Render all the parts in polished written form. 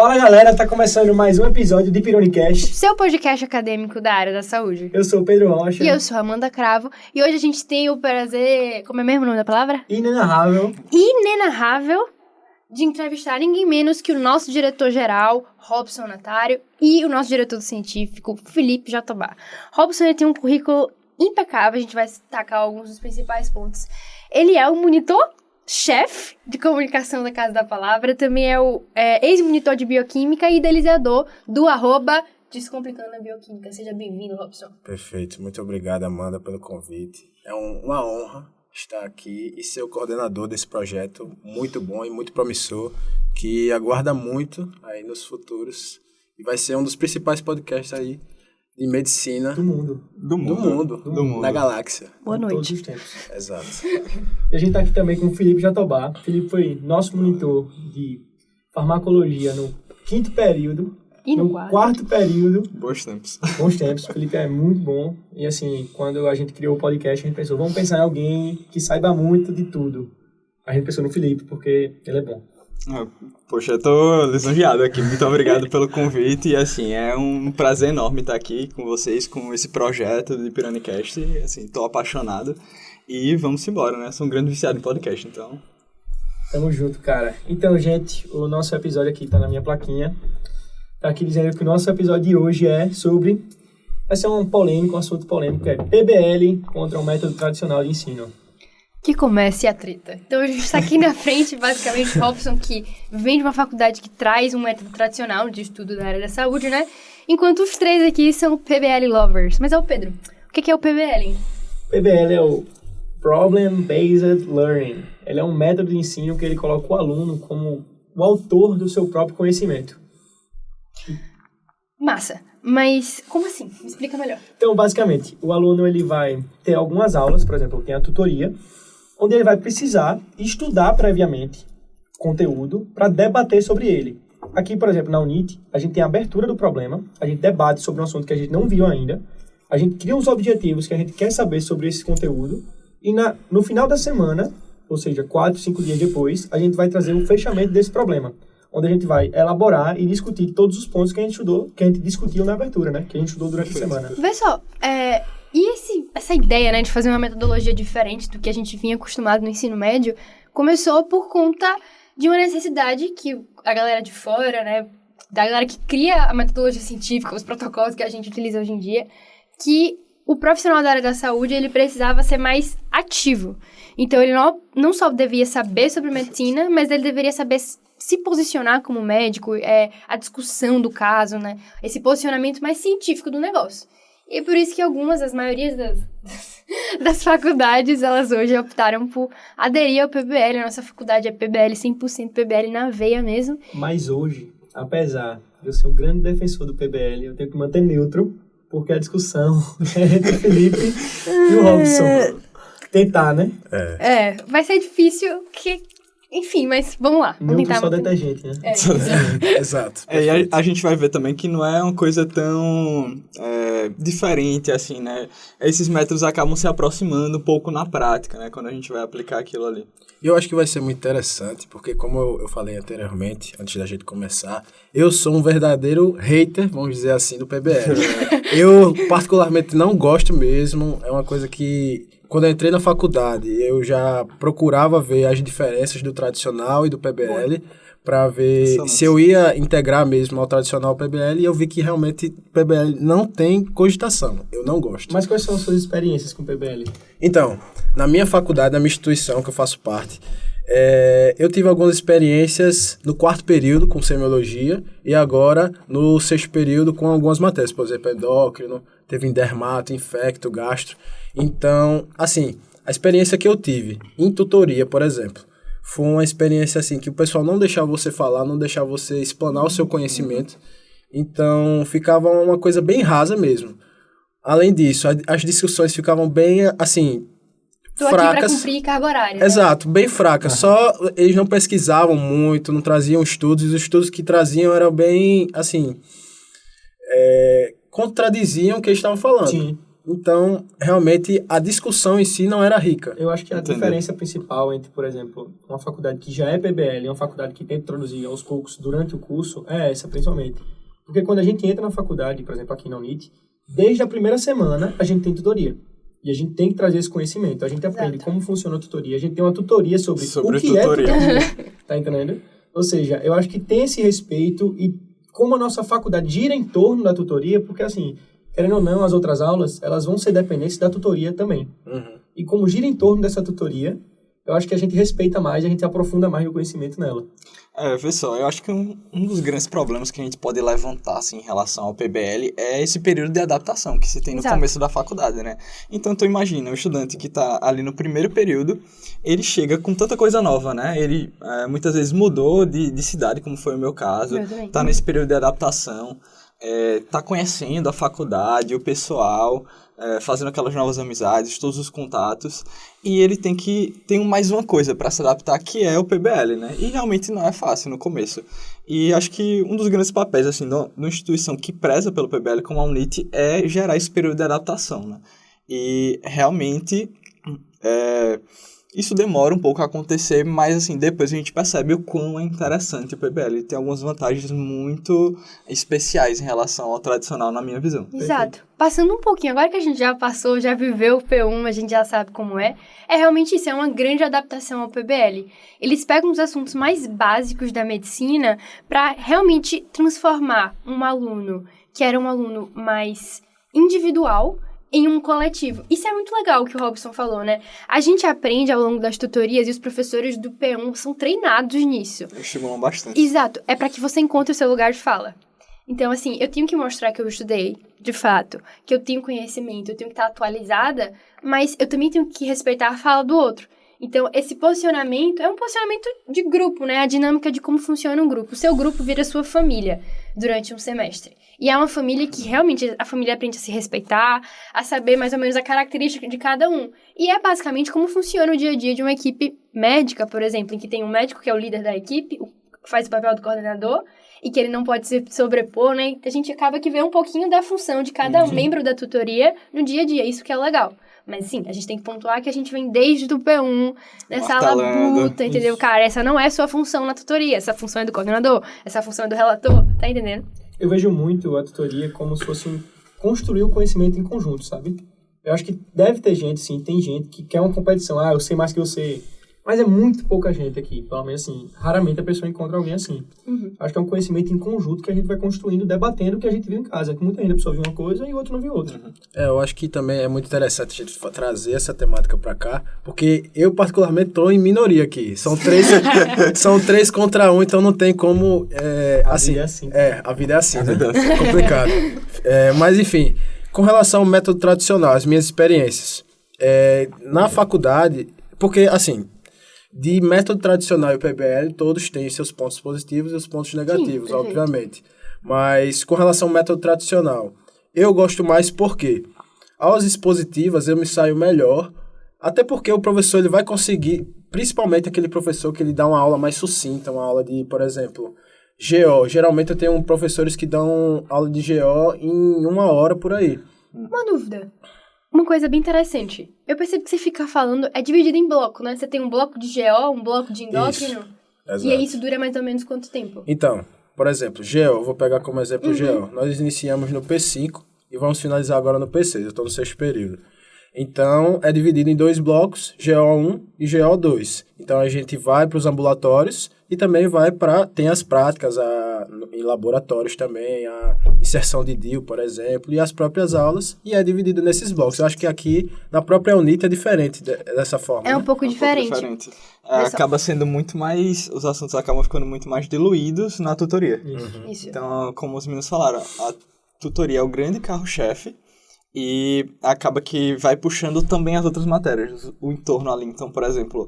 Fala galera, tá começando mais um episódio de Pironicast, seu podcast acadêmico da área da saúde. Eu sou o Pedro Rocha. E eu sou a Amanda Cravo. E hoje a gente tem o prazer, como é mesmo o nome da palavra? Inenarrável De entrevistar ninguém menos que o nosso diretor-geral, Robson Natário, e o nosso diretor científico, Felipe Jatobá. Robson ele tem um currículo impecável, a gente vai destacar alguns dos principais pontos. Ele é o monitor-chefe de comunicação da Casa da Palavra, também é o ex-monitor de bioquímica e idealizador do @Descomplicando a Bioquímica. Seja bem-vindo, Robson. Perfeito, muito obrigado, Amanda, pelo convite. É uma honra estar aqui e ser o coordenador desse projeto muito bom e muito promissor, que aguarda muito aí nos futuros e vai ser um dos principais podcasts aí de medicina do mundo, da galáxia. Boa noite. Todos os tempos. Exato. E a gente tá aqui também com o Felipe Jatobá. O Felipe foi nosso monitor de farmacologia no 5º período. E no 4º período. Bons tempos. Bons tempos. O Felipe é muito bom. E assim, quando a gente criou o podcast, a gente pensou, vamos pensar em alguém que saiba muito de tudo. A gente pensou no Felipe, porque ele é bom. Poxa, eu tô lisonjeado aqui. Muito obrigado pelo convite. E assim, é um prazer enorme estar aqui com vocês, com esse projeto de Pironicast. Assim, tô apaixonado. E vamos embora, né? Sou um grande viciado em podcast, então... Tamo junto, cara. Então, gente, o nosso episódio aqui tá na minha plaquinha. Tá aqui dizendo que o nosso episódio de hoje vai ser um assunto polêmico, é PBL contra o método tradicional de ensino. Que comece a treta. Então a gente está aqui na frente, basicamente, Robson, que vem de uma faculdade que traz um método tradicional de estudo da área da saúde, né? Enquanto os três aqui são PBL lovers. Mas o Pedro, o que é o PBL? PBL é o Problem Based Learning. Ele é um método de ensino que ele coloca o aluno como o autor do seu próprio conhecimento. Massa. Mas como assim? Me explica melhor. Então, basicamente, o aluno ele vai ter algumas aulas, por exemplo, tem a tutoria, onde ele vai precisar estudar previamente conteúdo para debater sobre ele. Aqui, por exemplo, na UNIT, a gente tem a abertura do problema, a gente debate sobre um assunto que a gente não viu ainda, a gente cria os objetivos que a gente quer saber sobre esse conteúdo e no final da semana, ou seja, 4, 5 dias depois, a gente vai trazer o fechamento desse problema, onde a gente vai elaborar e discutir todos os pontos que a gente estudou, que a gente discutiu na abertura, né? Que a gente estudou durante a semana. Vê só, essa ideia, né, de fazer uma metodologia diferente do que a gente vinha acostumado no ensino médio, começou por conta de uma necessidade que a galera de fora, né, da galera que cria a metodologia científica, os protocolos que a gente utiliza hoje em dia, que o profissional da área da saúde, ele precisava ser mais ativo. Então, ele não só devia saber sobre medicina, mas ele deveria saber se posicionar como médico, a discussão do caso, né? Esse posicionamento mais científico do negócio. E é por isso que as maiorias das faculdades, elas hoje optaram por aderir ao PBL. A nossa faculdade é PBL, 100% PBL na veia mesmo. Mas hoje, apesar de eu ser um grande defensor do PBL, eu tenho que manter neutro, porque a discussão é entre o Felipe e o Robson. Tentar, né? Vai ser difícil, enfim, mas vamos lá. Vamos neutro tentar só detergente, né? Exato. E a gente vai ver também que não é uma coisa tão diferente, assim, né? Esses métodos acabam se aproximando um pouco na prática, né? Quando a gente vai aplicar aquilo ali. E eu acho que vai ser muito interessante, porque como eu falei anteriormente, antes da gente começar, eu sou um verdadeiro hater, vamos dizer assim, do PBL. Eu particularmente não gosto mesmo, é uma coisa que... Quando eu entrei na faculdade, eu já procurava ver as diferenças do tradicional e do PBL para ver se eu ia integrar mesmo ao tradicional PBL, e eu vi que realmente PBL não tem cogitação. Eu não gosto. Mas quais são as suas experiências com o PBL? Então, na minha faculdade, na minha instituição que eu faço parte, eu tive algumas experiências no 4º período com semiologia e agora no 6º período com algumas matérias, por exemplo, endócrino, teve em dermato, infecto, gastro. Então, assim, a experiência que eu tive em tutoria, por exemplo, foi uma experiência assim que o pessoal não deixava você falar, não deixava você explanar o seu conhecimento. Então, ficava uma coisa bem rasa mesmo. Além disso, as discussões ficavam bem, assim, Tô fracas. aqui pra cumprir carga horária. Né? Exato, bem fracas. Só eles não pesquisavam muito, não traziam estudos, e os estudos que traziam eram bem, assim, contradiziam o que eles estavam falando. Sim. Então, realmente, a discussão em si não era rica. Eu acho que a Entendeu? diferença principal entre, por exemplo, uma faculdade que já é PBL e uma faculdade que tenta introduzir aos poucos durante o curso é essa, principalmente. Porque quando a gente entra na faculdade, por exemplo, aqui na UNIT, desde a primeira semana a gente tem tutoria. E a gente tem que trazer esse conhecimento. A gente aprende como funciona a tutoria. A gente tem uma tutoria sobre o que tutoria. é tutoria. Tá entendendo? Ou seja, eu acho que tem esse respeito e como a nossa faculdade gira em torno da tutoria, porque assim, querendo ou não, as outras aulas, elas vão ser dependentes da tutoria também. E como gira em torno dessa tutoria, eu acho que a gente respeita mais, a gente aprofunda mais no conhecimento nela. Vê só, eu acho que um dos grandes problemas que a gente pode levantar assim, em relação ao PBL é esse período de adaptação que se tem no Exato. começo da faculdade, né? Então, tu imagina, um estudante que está ali no primeiro período, ele chega com tanta coisa nova, né? Ele muitas vezes mudou de cidade, como foi o meu caso, Eu também. está nesse período de adaptação, está conhecendo a faculdade, o pessoal, fazendo aquelas novas amizades, todos os contatos, e ele tem mais uma coisa para se adaptar, que é o PBL, né? E realmente não é fácil no começo. E acho que um dos grandes papéis, assim, numa instituição que preza pelo PBL, como a UNIT, é gerar esse período de adaptação, né? E realmente isso demora um pouco a acontecer, mas assim, depois a gente percebe o quão é interessante o PBL. Ele tem algumas vantagens muito especiais em relação ao tradicional, na minha visão. Exato. Passando um pouquinho, agora que a gente já passou, já viveu o P1, a gente já sabe como é realmente isso, é uma grande adaptação ao PBL. Eles pegam os assuntos mais básicos da medicina para realmente transformar um aluno que era um aluno mais individual em um coletivo. Isso é muito legal o que o Robson falou, né? A gente aprende ao longo das tutorias e os professores do P1 são treinados nisso. Estimulam bastante. Exato. É para que você encontre o seu lugar de fala. Então, assim, eu tenho que mostrar que eu estudei, de fato, que eu tenho conhecimento, eu tenho que estar atualizada, mas eu também tenho que respeitar a fala do outro. Então, esse posicionamento é um posicionamento de grupo, né? A dinâmica de como funciona um grupo. O seu grupo vira sua família durante um semestre. E é uma família que realmente a família aprende a se respeitar, a saber mais ou menos a característica de cada um. E é basicamente como funciona o dia a dia de uma equipe médica, por exemplo, em que tem um médico que é o líder da equipe, faz o papel do coordenador, e que ele não pode se sobrepor, né? A gente acaba que vê um pouquinho da função de cada membro da tutoria no dia a dia, isso que é legal. Mas sim, a gente tem que pontuar que a gente vem desde o P1, nessa labuta, entendeu? Cara, essa não é sua função na tutoria, essa função é do coordenador, essa função é do relator, tá entendendo? Eu vejo muito a tutoria como se fosse construir o conhecimento em conjunto, sabe? Eu acho que deve ter gente, sim, tem gente que quer uma competição. Eu sei mais que você. Mas é muito pouca gente aqui, pelo menos assim. Raramente a pessoa encontra alguém assim. Acho que é um conhecimento em conjunto que a gente vai construindo, debatendo o que a gente viu em casa. Que muita gente a pessoa viu uma coisa e o outro não viu outra. Eu acho que também é muito interessante a gente trazer essa temática pra cá, porque eu particularmente tô em minoria aqui. São três contra um, então não tem como... A vida é assim. A vida é assim, né? É complicado. Mas enfim, com relação ao método tradicional, as minhas experiências. Na faculdade, porque assim... De método tradicional e o PBL, todos têm seus pontos positivos e os pontos negativos, Sim, obviamente. Mas com relação ao método tradicional, eu gosto mais porque aulas expositivas eu me saio melhor, até porque o professor ele vai conseguir, principalmente aquele professor que ele dá uma aula mais sucinta, uma aula de, por exemplo, GO. Geralmente eu tenho professores que dão aula de GO em 1 hora por aí. Uma dúvida. Uma coisa bem interessante. Eu percebo que você fica falando, é dividido em bloco, né? Você tem um bloco de GO, um bloco de endócrino. Exato. E aí isso dura mais ou menos quanto tempo? Então, por exemplo, GO, vou pegar como exemplo o GO. Nós iniciamos no P5 e vamos finalizar agora no P6. Eu estou no 6º período. Então, é dividido em 2 blocos, GO1 e GO2. Então, a gente vai para os ambulatórios e também tem as práticas em laboratórios também, a inserção de DIU, por exemplo, e as próprias aulas, e é dividido nesses blocos. Eu acho que aqui, na própria UNIT, é diferente dessa forma. É um pouco diferente. Acaba sendo muito mais... Os assuntos acabam ficando muito mais diluídos na tutoria. Isso. Então, como os meninos falaram, a tutoria é o grande carro-chefe, e acaba que vai puxando também as outras matérias, o entorno ali. Então, por exemplo,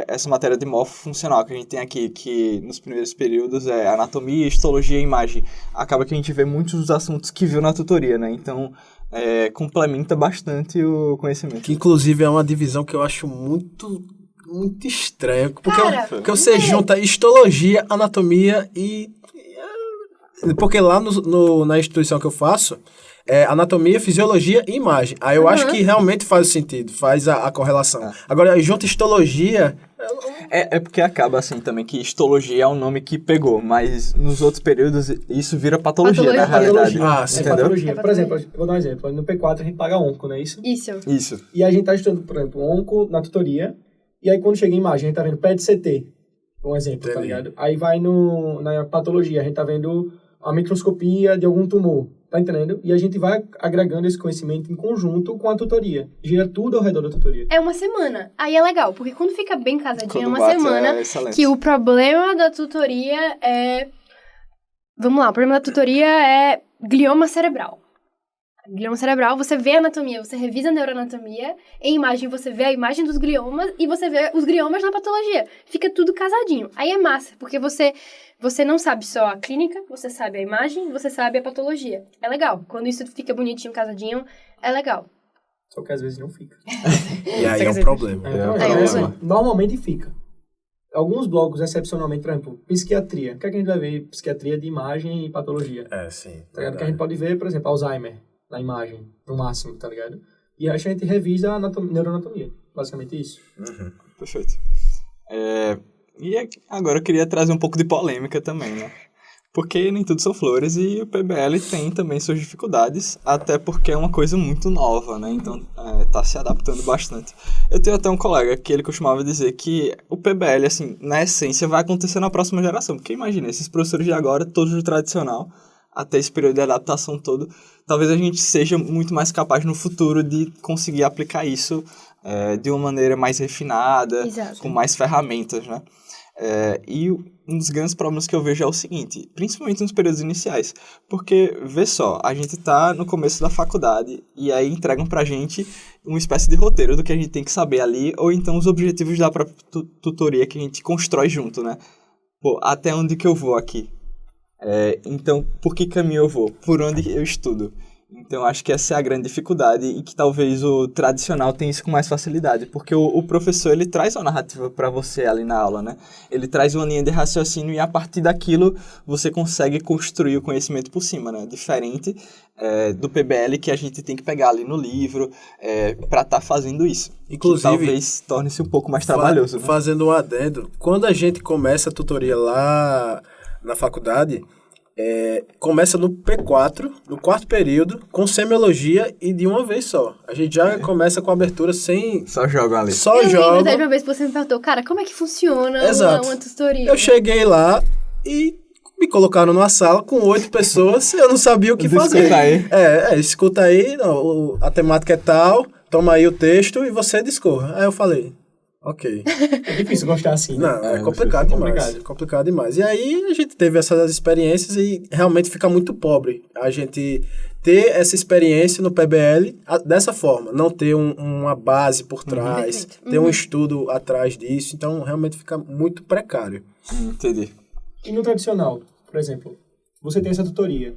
essa matéria de morfofuncional que a gente tem aqui, que nos primeiros períodos é anatomia, histologia e imagem, acaba que a gente vê muitos dos assuntos que viu na tutoria, né? Então, complementa bastante o conhecimento. Que, inclusive, é uma divisão que eu acho muito estranha, porque você junta histologia, anatomia e... Porque lá na instituição que eu faço, anatomia, fisiologia e imagem. Aí eu acho que realmente faz sentido, faz a correlação. Agora, junto histologia... É porque acaba assim também, que histologia é um nome que pegou, mas nos outros períodos isso vira patologia, na realidade. Sim. Entendeu? Patologia. Por exemplo, eu vou dar um exemplo. No P4 a gente paga onco, não é isso? Isso. E a gente tá estudando, por exemplo, onco na tutoria, e aí quando chega em imagem, a gente tá vendo PET-CT, um exemplo, tá ligado? Aí vai na patologia, a gente tá vendo a microscopia de algum tumor, tá entendendo? E a gente vai agregando esse conhecimento em conjunto com a tutoria. Gira tudo ao redor da tutoria. É uma semana. Aí é legal, porque quando fica bem casadinho, Quando é uma bate, semana é excelente. que o problema da tutoria é... Vamos lá, o problema da tutoria é glioma cerebral. Glioma cerebral, você vê a anatomia, você revisa a neuroanatomia, em imagem você vê a imagem dos gliomas e você vê os gliomas na patologia. Fica tudo casadinho. Aí é massa, porque você não sabe só a clínica, você sabe a imagem, você sabe a patologia. É legal. Quando isso fica bonitinho, casadinho, é legal. Só que às vezes não fica. E aí é um problema. Normalmente fica. Alguns blocos, excepcionalmente, por exemplo, psiquiatria. O que é que a gente vai ver? Psiquiatria de imagem e patologia. Sim. Tá ligado? Que a gente pode ver, por exemplo, Alzheimer na imagem, no máximo, tá ligado? E aí a gente revisa a neuroanatomia. Basicamente isso. Perfeito. E agora eu queria trazer um pouco de polêmica também, né? Porque nem tudo são flores e o PBL tem também suas dificuldades, até porque é uma coisa muito nova, né? Então tá se adaptando bastante. Eu tenho até um colega que ele costumava dizer que o PBL, assim, na essência, vai acontecer na próxima geração. Porque imagina, esses professores de agora, todos do tradicional, até esse período de adaptação todo, talvez a gente seja muito mais capaz no futuro de conseguir aplicar isso de uma maneira mais refinada, Exato. com mais ferramentas, né? E um dos grandes problemas que eu vejo é o seguinte, principalmente nos períodos iniciais, porque, vê só, a gente tá no começo da faculdade e aí entregam pra gente uma espécie de roteiro do que a gente tem que saber ali, ou então os objetivos da própria tutoria que a gente constrói junto, né? Pô, até onde que eu vou aqui? Então, por que caminho eu vou? Por onde eu estudo? Então, acho que essa é a grande dificuldade e que talvez o tradicional tenha isso com mais facilidade, porque o professor, ele traz uma narrativa para você ali na aula, né? Ele traz uma linha de raciocínio e a partir daquilo você consegue construir o conhecimento por cima, né? Diferente do PBL que a gente tem que pegar ali no livro para estar fazendo isso. Inclusive, que talvez torne-se um pouco mais trabalhoso, né? Fazendo um adendo, quando a gente começa a tutoria lá na faculdade... começa no P4, no quarto período, com semiologia e de uma vez só. A gente já começa com a abertura sem... Só joga ali. Só Eu joga. lembro da última vez que você me perguntou, cara, como é que funciona uma tutoria? Eu cheguei lá e me colocaram numa sala com 8 pessoas, eu não sabia o que fazer. Escuta aí. Escuta aí, não, a temática é tal, toma aí o texto e você discorra. Aí eu falei... Ok. É difícil gostar assim, né? Não, é complicado demais. Complicado demais. E aí a gente teve essas experiências e realmente fica muito pobre a gente ter essa experiência no PBL dessa forma. Não ter uma base por trás, ter um estudo atrás disso. Então, realmente fica muito precário. Entendi. E no tradicional, por exemplo, você tem essa tutoria,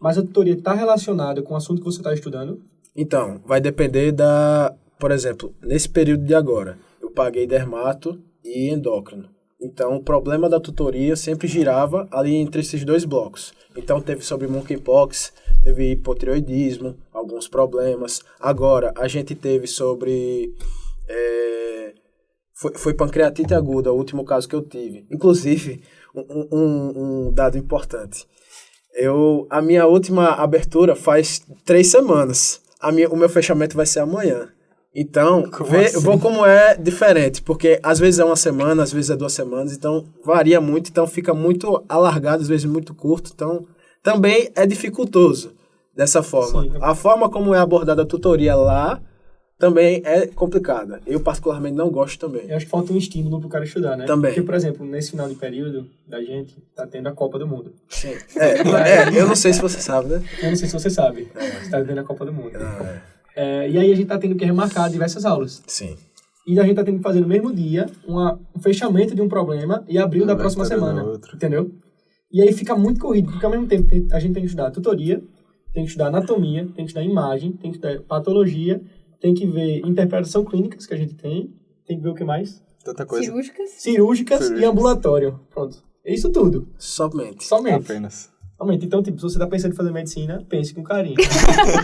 mas a tutoria está relacionada com o assunto que você está estudando? Então, vai depender por exemplo, nesse período de agora, eu paguei dermato e endócrino. Então, o problema da tutoria sempre girava ali entre esses dois blocos. Então, teve sobre monkeypox, teve hipotireoidismo, alguns problemas. Agora, a gente teve sobre... Foi pancreatite aguda, o último caso que eu tive. Inclusive, um dado importante. A minha última abertura faz 3 semanas. O meu fechamento vai ser amanhã. Então, vou como é diferente, porque às vezes é uma semana, às vezes é 2 semanas, então varia muito, então fica muito alargado, às vezes muito curto, então também é dificultoso dessa forma. Sim. A forma como é abordada a tutoria lá também é complicada. Eu particularmente não gosto também. Eu acho que falta um estímulo pro cara estudar, né? Também. Porque, por exemplo, nesse final de período da gente, tá tendo a Copa do Mundo. Sim. Eu não sei se você sabe, né? Eu não sei se você sabe. Você tá tendo a Copa do Mundo. E aí a gente tá tendo que remarcar diversas aulas. Sim. E a gente tá tendo que fazer no mesmo dia um fechamento de um problema e abrir o da próxima semana. Entendeu? E aí fica muito corrido, porque ao mesmo tempo a gente tem que estudar tutoria, tem que estudar anatomia, tem que estudar imagem, tem que estudar patologia, tem que ver interpretação clínicas que a gente tem que ver o que mais? Tanta coisa. Cirúrgicas e ambulatório. Pronto. É isso tudo. Somente. Apenas. Realmente, então, tipo, se você tá pensando em fazer medicina, pense com carinho.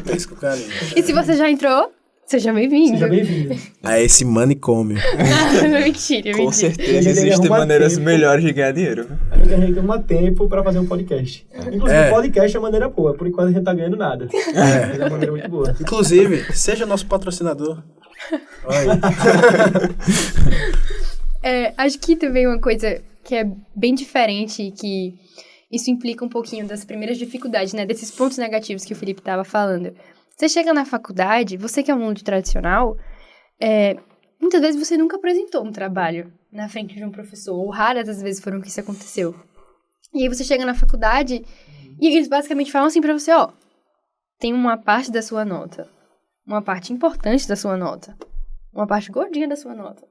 Pense com carinho. E se você já entrou, seja bem-vindo. Seja bem-vindo. A esse manicômio. Mentira, Com mentira. certeza Ele existem arruma maneiras tempo. melhores de ganhar dinheiro. A gente arruma tempo pra fazer um podcast. Inclusive, o podcast é uma maneira boa. Por enquanto, a gente tá ganhando nada. Mas é uma maneira muito boa. Inclusive, seja nosso patrocinador. Olha aí. Acho que também uma coisa que é bem diferente e que isso implica um pouquinho das primeiras dificuldades, né? Desses pontos negativos que o Felipe estava falando. Você chega na faculdade, você que é um aluno de tradicional, muitas vezes você nunca apresentou um trabalho na frente de um professor, ou raras as vezes foram que isso aconteceu. E aí você chega na faculdade e eles basicamente falam assim pra você, ó, tem uma parte da sua nota, uma parte importante da sua nota, uma parte gordinha da sua nota,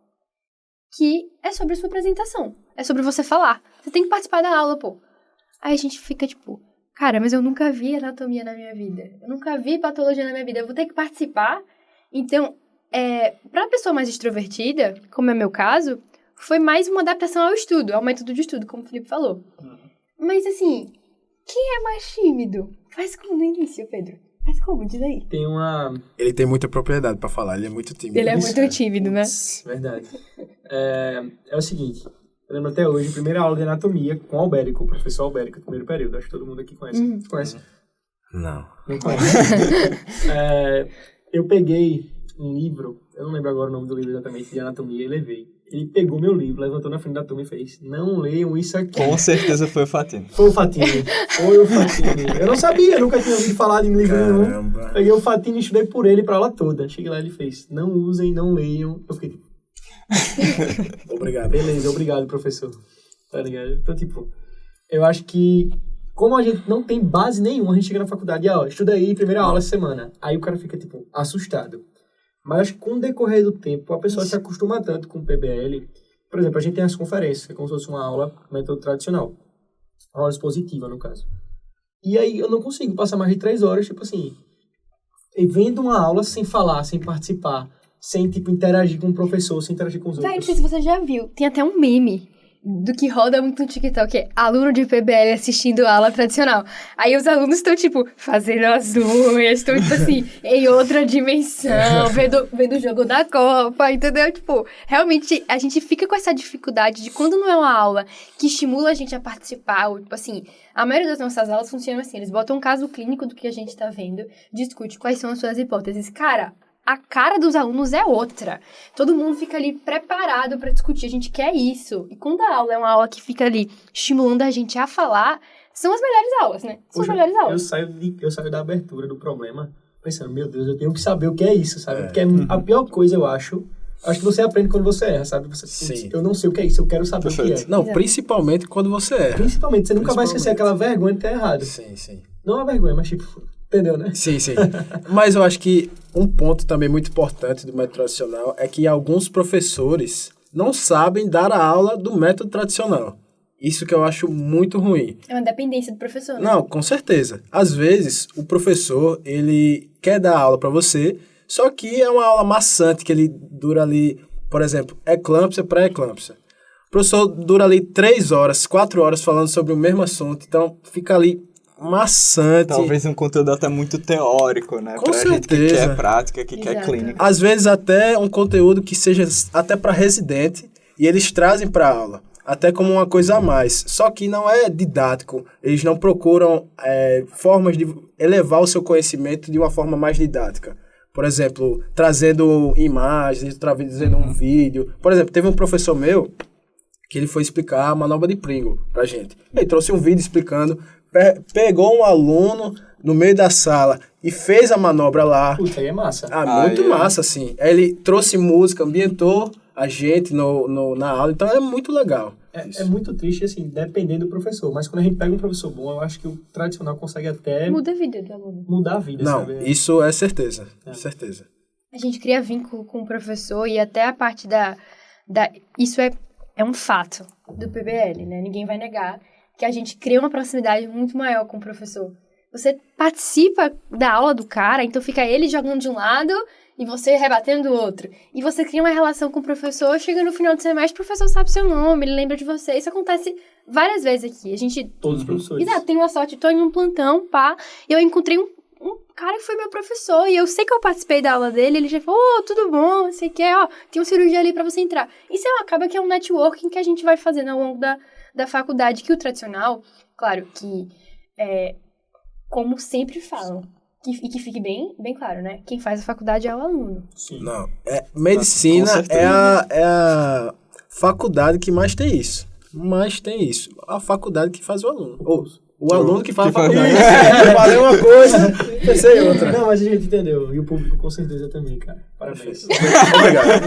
que é sobre a sua apresentação, é sobre você falar. Você tem que participar da aula, pô. Aí a gente fica tipo, cara, mas eu nunca vi anatomia na minha vida, eu nunca vi patologia na minha vida, eu vou ter que participar. Então, pra pessoa mais extrovertida, como é meu caso, foi mais uma adaptação ao estudo, ao método de estudo, como o Felipe falou. Mas assim, quem é mais tímido? Faz como no início, Pedro. Faz como, diz aí. Tem uma... Ele tem muita propriedade pra falar, ele é muito tímido. Ele é muito tímido, né? Verdade. É o seguinte, eu lembro até hoje, primeira aula de anatomia com o Albérico, o professor Albérico, primeiro período. Acho que todo mundo aqui conhece. Você conhece? Não. Não conhece? Eu peguei um livro, eu não lembro agora o nome do livro exatamente, de anatomia, e levei. Ele pegou meu livro, levantou na frente da turma e fez, não leiam isso aqui. Com certeza foi o Fatino. Foi o Fatini. Foi o Fatini. Eu não sabia, eu nunca tinha ouvido falar de livro nenhum. Caramba. Peguei o Fatini e estudei por ele pra aula toda. Cheguei lá e ele fez, não usem, não leiam. Eu fiquei tipo, Obrigado. beleza, obrigado, professor. Tá ligado? Então, tipo, eu acho que, como a gente não tem base nenhuma, a gente chega na faculdade e, ó, estuda aí, primeira aula essa semana. Aí o cara fica, tipo, assustado. Mas acho que com o decorrer do tempo, a pessoa se acostuma tanto com o PBL. Por exemplo, a gente tem as conferências, que é como se fosse uma aula método tradicional. Uma aula expositiva, no caso. E aí eu não consigo passar mais de 3 horas, tipo assim, vendo uma aula sem falar, sem participar, sem, tipo, interagir com o professor, sem interagir com os Véi, não outros. sei se você já viu, tem até um meme do que roda muito no TikTok, que é aluno de PBL assistindo aula tradicional. Aí os alunos estão, tipo, fazendo as unhas, estão, tipo assim, em outra dimensão, vendo o jogo da Copa, entendeu? Tipo, realmente, a gente fica com essa dificuldade de quando não é uma aula que estimula a gente a participar, ou, tipo assim, a maioria das nossas aulas funcionam assim, eles botam um caso clínico do que a gente tá vendo, discute quais são as suas hipóteses. Cara, a cara dos alunos é outra. Todo mundo fica ali preparado para discutir. A gente quer isso. E quando a aula é uma aula que fica ali estimulando a gente a falar, são as melhores aulas, né? São as melhores aulas. Eu saio da abertura do problema pensando, meu Deus, eu tenho que saber o que é isso, sabe? Porque a pior coisa, eu acho que você aprende quando você erra, sabe? Você, Sim. Eu não sei o que é isso, eu quero saber o que é. Não, principalmente quando você erra. Principalmente, você nunca vai esquecer aquela vergonha de ter errado. Sim, sim. Não é uma vergonha, mas tipo, entendeu, né? Sim, sim. Mas eu acho que um ponto também muito importante do método tradicional é que alguns professores não sabem dar a aula do método tradicional. Isso que eu acho muito ruim. É uma dependência do professor, né? Não, com certeza. Às vezes, o professor, ele quer dar aula para você, só que é uma aula maçante, que ele dura ali, por exemplo, eclâmpsia, pré-eclâmpsia. O professor dura ali 3 horas, 4 horas falando sobre o mesmo assunto, então fica ali maçante. Talvez um conteúdo até muito teórico, né? Com pra gente que certeza. quer prática, que quer Exato. clínica. Às vezes até um conteúdo que seja até para residente, e eles trazem para aula, até como uma coisa a mais. Só que não é didático, eles não procuram formas de elevar o seu conhecimento de uma forma mais didática. Por exemplo, trazendo imagens, trazendo um vídeo. Por exemplo, teve um professor meu que ele foi explicar a manobra de Pringle pra gente. Ele trouxe um vídeo explicando, pegou um aluno no meio da sala e fez a manobra lá. Putz, aí é massa. Muito massa, assim. Ele trouxe música, ambientou a gente na aula, então é muito legal. É muito triste, assim, dependendo do professor. Mas quando a gente pega um professor bom, eu acho que o tradicional consegue até Muda a vida do aluno. mudar a vida, Não, sabe? isso é certeza. Certeza. A gente cria vínculo com o professor e até a parte isso é um fato do PBL, né? Ninguém vai negar que a gente cria uma proximidade muito maior com o professor. Você participa da aula do cara, então fica ele jogando de um lado e você rebatendo o outro. E você cria uma relação com o professor, chega no final do semestre, o professor sabe seu nome, ele lembra de você. Isso acontece várias vezes aqui. A gente... Todos os professores. Exato, tenho uma sorte, tô em um plantão, e eu encontrei um cara que foi meu professor, e eu sei que eu participei da aula dele, ele já falou, tudo bom, você quer, tem uma cirurgia ali pra você entrar. Isso acaba que é um networking que a gente vai fazendo ao longo da faculdade, que o tradicional, claro, que como sempre falam, e que fique bem claro, né? Quem faz a faculdade é o aluno. Sim. Não, medicina é a faculdade que mais tem isso. A faculdade que faz o aluno. O aluno que faz a faculdade. Eu falei uma coisa, pensei em outra. Não, mas a gente entendeu. E o público com certeza também, cara. Parabéns. Obrigado.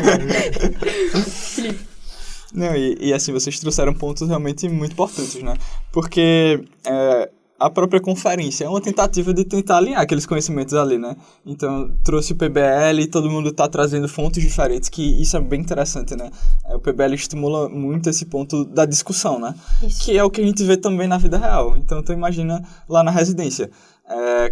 Não, e assim, vocês trouxeram pontos realmente muito importantes, né? Porque a própria conferência é uma tentativa de tentar alinhar aqueles conhecimentos ali, né? Então, trouxe o PBL, todo mundo está trazendo fontes diferentes, que isso é bem interessante, né? O PBL estimula muito esse ponto da discussão, né? Isso. Que é o que a gente vê também na vida real. Então, tu imagina lá na residência.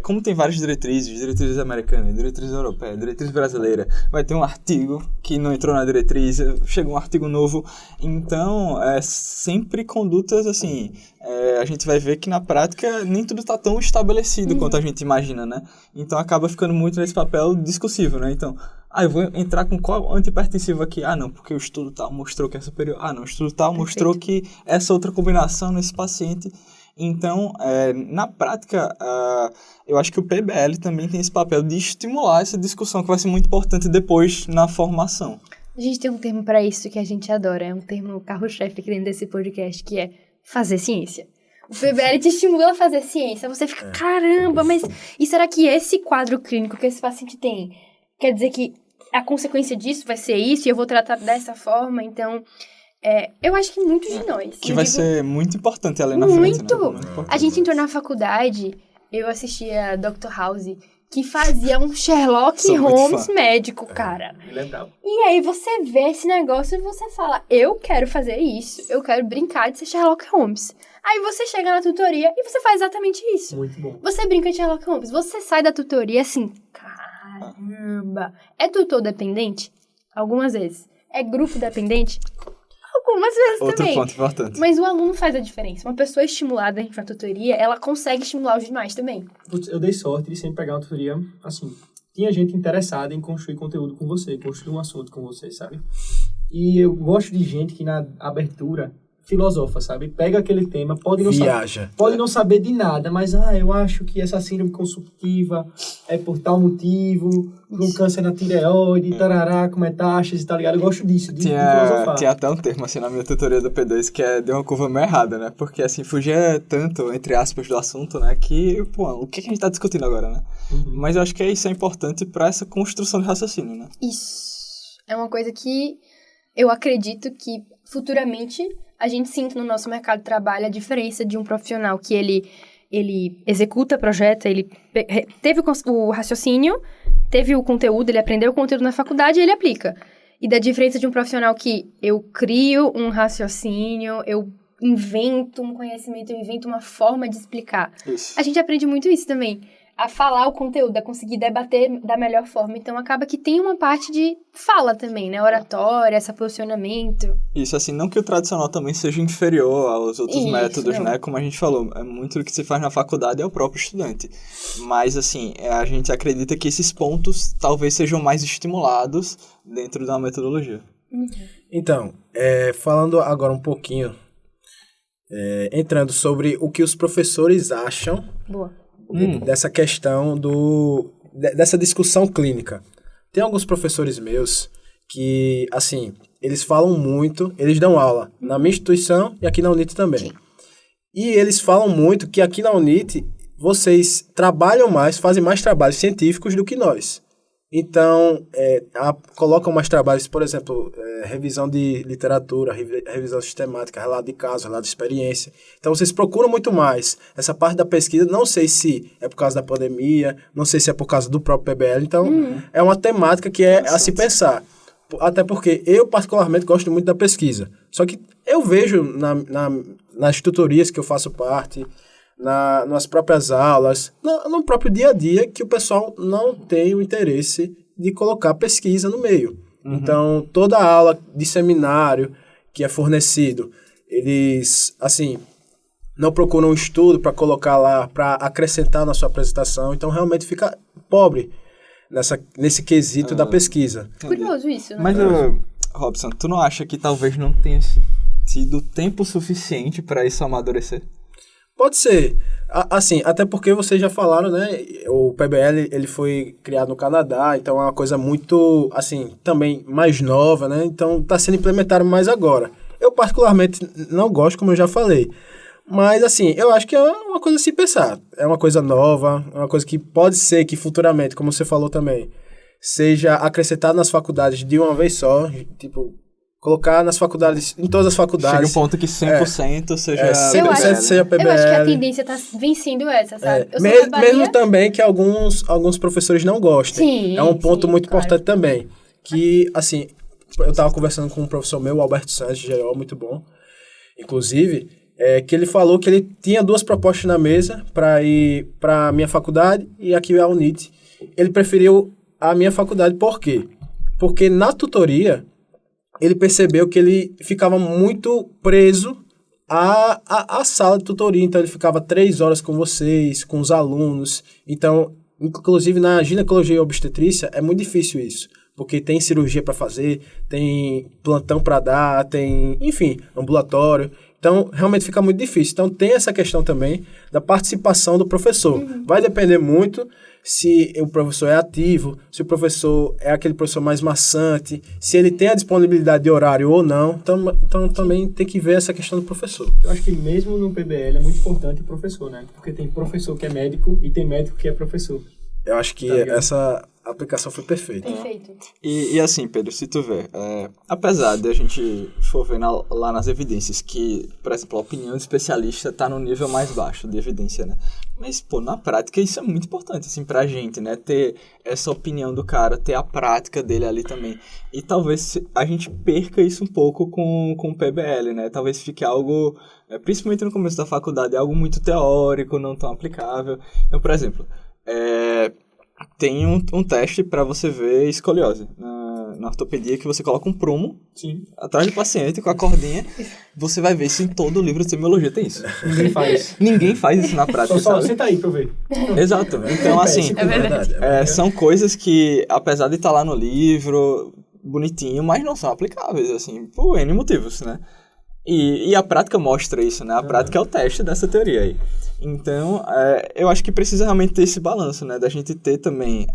Como tem várias diretrizes americanas, diretriz europeia, diretriz brasileira, vai ter um artigo que não entrou na diretriz, chega um artigo novo. Então, sempre condutas assim, a gente vai ver que na prática nem tudo está tão estabelecido quanto a gente imagina, né? Então, acaba ficando muito nesse papel discursivo, né? Então, eu vou entrar com qual antipertensivo aqui? Não, porque o estudo tal mostrou que é superior. Não, o estudo tal mostrou que essa outra combinação nesse paciente... Então, na prática, eu acho que o PBL também tem esse papel de estimular essa discussão, que vai ser muito importante depois na formação. A gente tem um termo para isso que a gente adora, é um termo carro-chefe aqui dentro desse podcast, que é fazer ciência. O PBL te estimula a fazer ciência, você fica, caramba, mas e será que esse quadro clínico que esse paciente tem, quer dizer que a consequência disso vai ser isso e eu vou tratar dessa forma? Então... eu acho que muitos de nós... Que vai ser muito importante ali na frente, né? Muito! A gente entrou na faculdade, eu assistia Dr. House, que fazia um Sherlock Holmes médico, cara. Legal. E aí você vê esse negócio e você fala, eu quero fazer isso, eu quero brincar de ser Sherlock Holmes. Aí você chega na tutoria e você faz exatamente isso. Muito bom. Você brinca de Sherlock Holmes, você sai da tutoria assim, caramba. É tutor dependente? Algumas vezes. É grupo dependente? Algumas vezes Outro também. ponto importante. Mas o aluno faz a diferença. Uma pessoa estimulada na tutoria, ela consegue estimular os demais também. Eu dei sorte de sempre pegar uma tutoria, assim, tinha gente interessada em construir conteúdo com você, construir um assunto com você, sabe? E eu gosto de gente que na abertura filosofa, sabe? Pega aquele tema, pode não saber de nada, mas eu acho que essa síndrome consumptiva é por tal motivo, um câncer na tireoide, tarará, com metástase, tá ligado? Eu gosto disso, de filosofar. Tinha até um termo, assim, na minha tutoria do P2 que deu uma curva meio errada, né? Porque, assim, fugia tanto, entre aspas, do assunto, né? Que, o que a gente tá discutindo agora, né? Mas eu acho que isso é importante pra essa construção de raciocínio, né? Isso. É uma coisa que eu acredito que futuramente a gente sinta no nosso mercado de trabalho a diferença de um profissional que ele executa, projeta, ele teve o raciocínio, teve o conteúdo, ele aprendeu o conteúdo na faculdade e ele aplica. E da diferença de um profissional que eu crio um raciocínio, eu invento um conhecimento, eu invento uma forma de explicar. Isso. A gente aprende muito isso também. A falar o conteúdo, a conseguir debater da melhor forma. Então, acaba que tem uma parte de fala também, né? Oratória, esse posicionamento. Isso, assim, não que o tradicional também seja inferior aos outros métodos, não. né? Como a gente falou, muito do que se faz na faculdade é o próprio estudante. Mas, assim, a gente acredita que esses pontos talvez sejam mais estimulados dentro da metodologia. Então, falando agora um pouquinho, entrando sobre o que os professores acham... Boa. Dessa questão dessa discussão clínica. Tem alguns professores meus que, assim, eles falam muito, eles dão aula na minha instituição e aqui na UNIT também. Sim. E eles falam muito que aqui na UNIT vocês trabalham mais, fazem mais trabalhos científicos do que nós. Então, colocam mais trabalhos, por exemplo, revisão de literatura, revisão sistemática, relato de caso, relato de experiência. Então, vocês procuram muito mais essa parte da pesquisa. Não sei se é por causa da pandemia, não sei se é por causa do próprio PBL. Então, é uma temática que é a se pensar. Até porque eu, particularmente, gosto muito da pesquisa. Só que eu vejo nas tutorias que eu faço parte... nas próprias aulas, no próprio dia a dia, que o pessoal não tem o interesse de colocar pesquisa no meio. Então, toda a aula de seminário que é fornecido, eles, assim, não procuram um estudo para colocar lá, para acrescentar na sua apresentação. Então, realmente fica pobre nesse quesito da pesquisa. Curioso isso, né? Mas, Robson, tu não acha que talvez não tenha tido tempo suficiente para isso amadurecer? Pode ser. Assim, até porque vocês já falaram, né? O PBL, ele foi criado no Canadá, então é uma coisa muito, assim, também mais nova, né? Então está sendo implementado mais agora. Eu particularmente não gosto, como eu já falei. Mas, assim, eu acho que é uma coisa a se pensar. É uma coisa nova, é uma coisa que pode ser que futuramente, como você falou também, seja acrescentado nas faculdades de uma vez só, tipo, colocar nas faculdades, em todas as faculdades. Chega um ponto que 100% seja 100% seja PBL. Eu acho que a tendência tá vencendo essa, sabe? Eu sou da Bahia. Mesmo também que alguns professores não gostem. Sim, é um ponto sim, muito claro. importante também. Que, assim, eu estava conversando com um professor meu, o Alberto Santos, geral, muito bom. Inclusive, que ele falou que ele tinha 2 propostas na mesa para ir para a minha faculdade e aqui a UNIT. Ele preferiu a minha faculdade. Por quê? Porque na tutoria ele percebeu que ele ficava muito preso à sala de tutoria. Então, ele ficava 3 horas com vocês, com os alunos. Então, inclusive, na ginecologia e obstetrícia, é muito difícil isso. Porque tem cirurgia para fazer, tem plantão para dar, tem, enfim, ambulatório. Então, realmente fica muito difícil. Então, tem essa questão também da participação do professor. Vai depender muito se o professor é ativo, se o professor é aquele professor mais maçante, se ele tem a disponibilidade de horário ou não. Então também tem que ver essa questão do professor. Eu acho que mesmo no PBL é muito importante o professor, né? Porque tem professor que é médico e tem médico que é professor. Eu acho que essa aplicação foi perfeita. Perfeito. E assim, Pedro, se tu ver, apesar de a gente for ver lá nas evidências que, por exemplo, a opinião do especialista está no nível mais baixo de evidência, né? Mas, pô, na prática isso é muito importante, assim, pra gente, né? Ter essa opinião do cara, ter a prática dele ali também. E talvez a gente perca isso um pouco com o PBL, né? Talvez fique algo, principalmente no começo da faculdade, algo muito teórico, não tão aplicável. Então, por exemplo, tem um teste para você ver escoliose na ortopedia, que você coloca um prumo atrás do paciente com a cordinha. Você vai ver isso em todo o livro de semiologia, tem isso. Ninguém faz. Ninguém faz isso na prática, Só sabe? senta aí pra eu ver. Exato. Então, assim, É verdade. são coisas que, apesar de estar lá no livro, bonitinho, mas não são aplicáveis, assim, por N motivos, né? E a prática mostra isso, né? A prática é o teste dessa teoria aí. Então, eu acho que precisa realmente ter esse balanço, né? Da gente ter também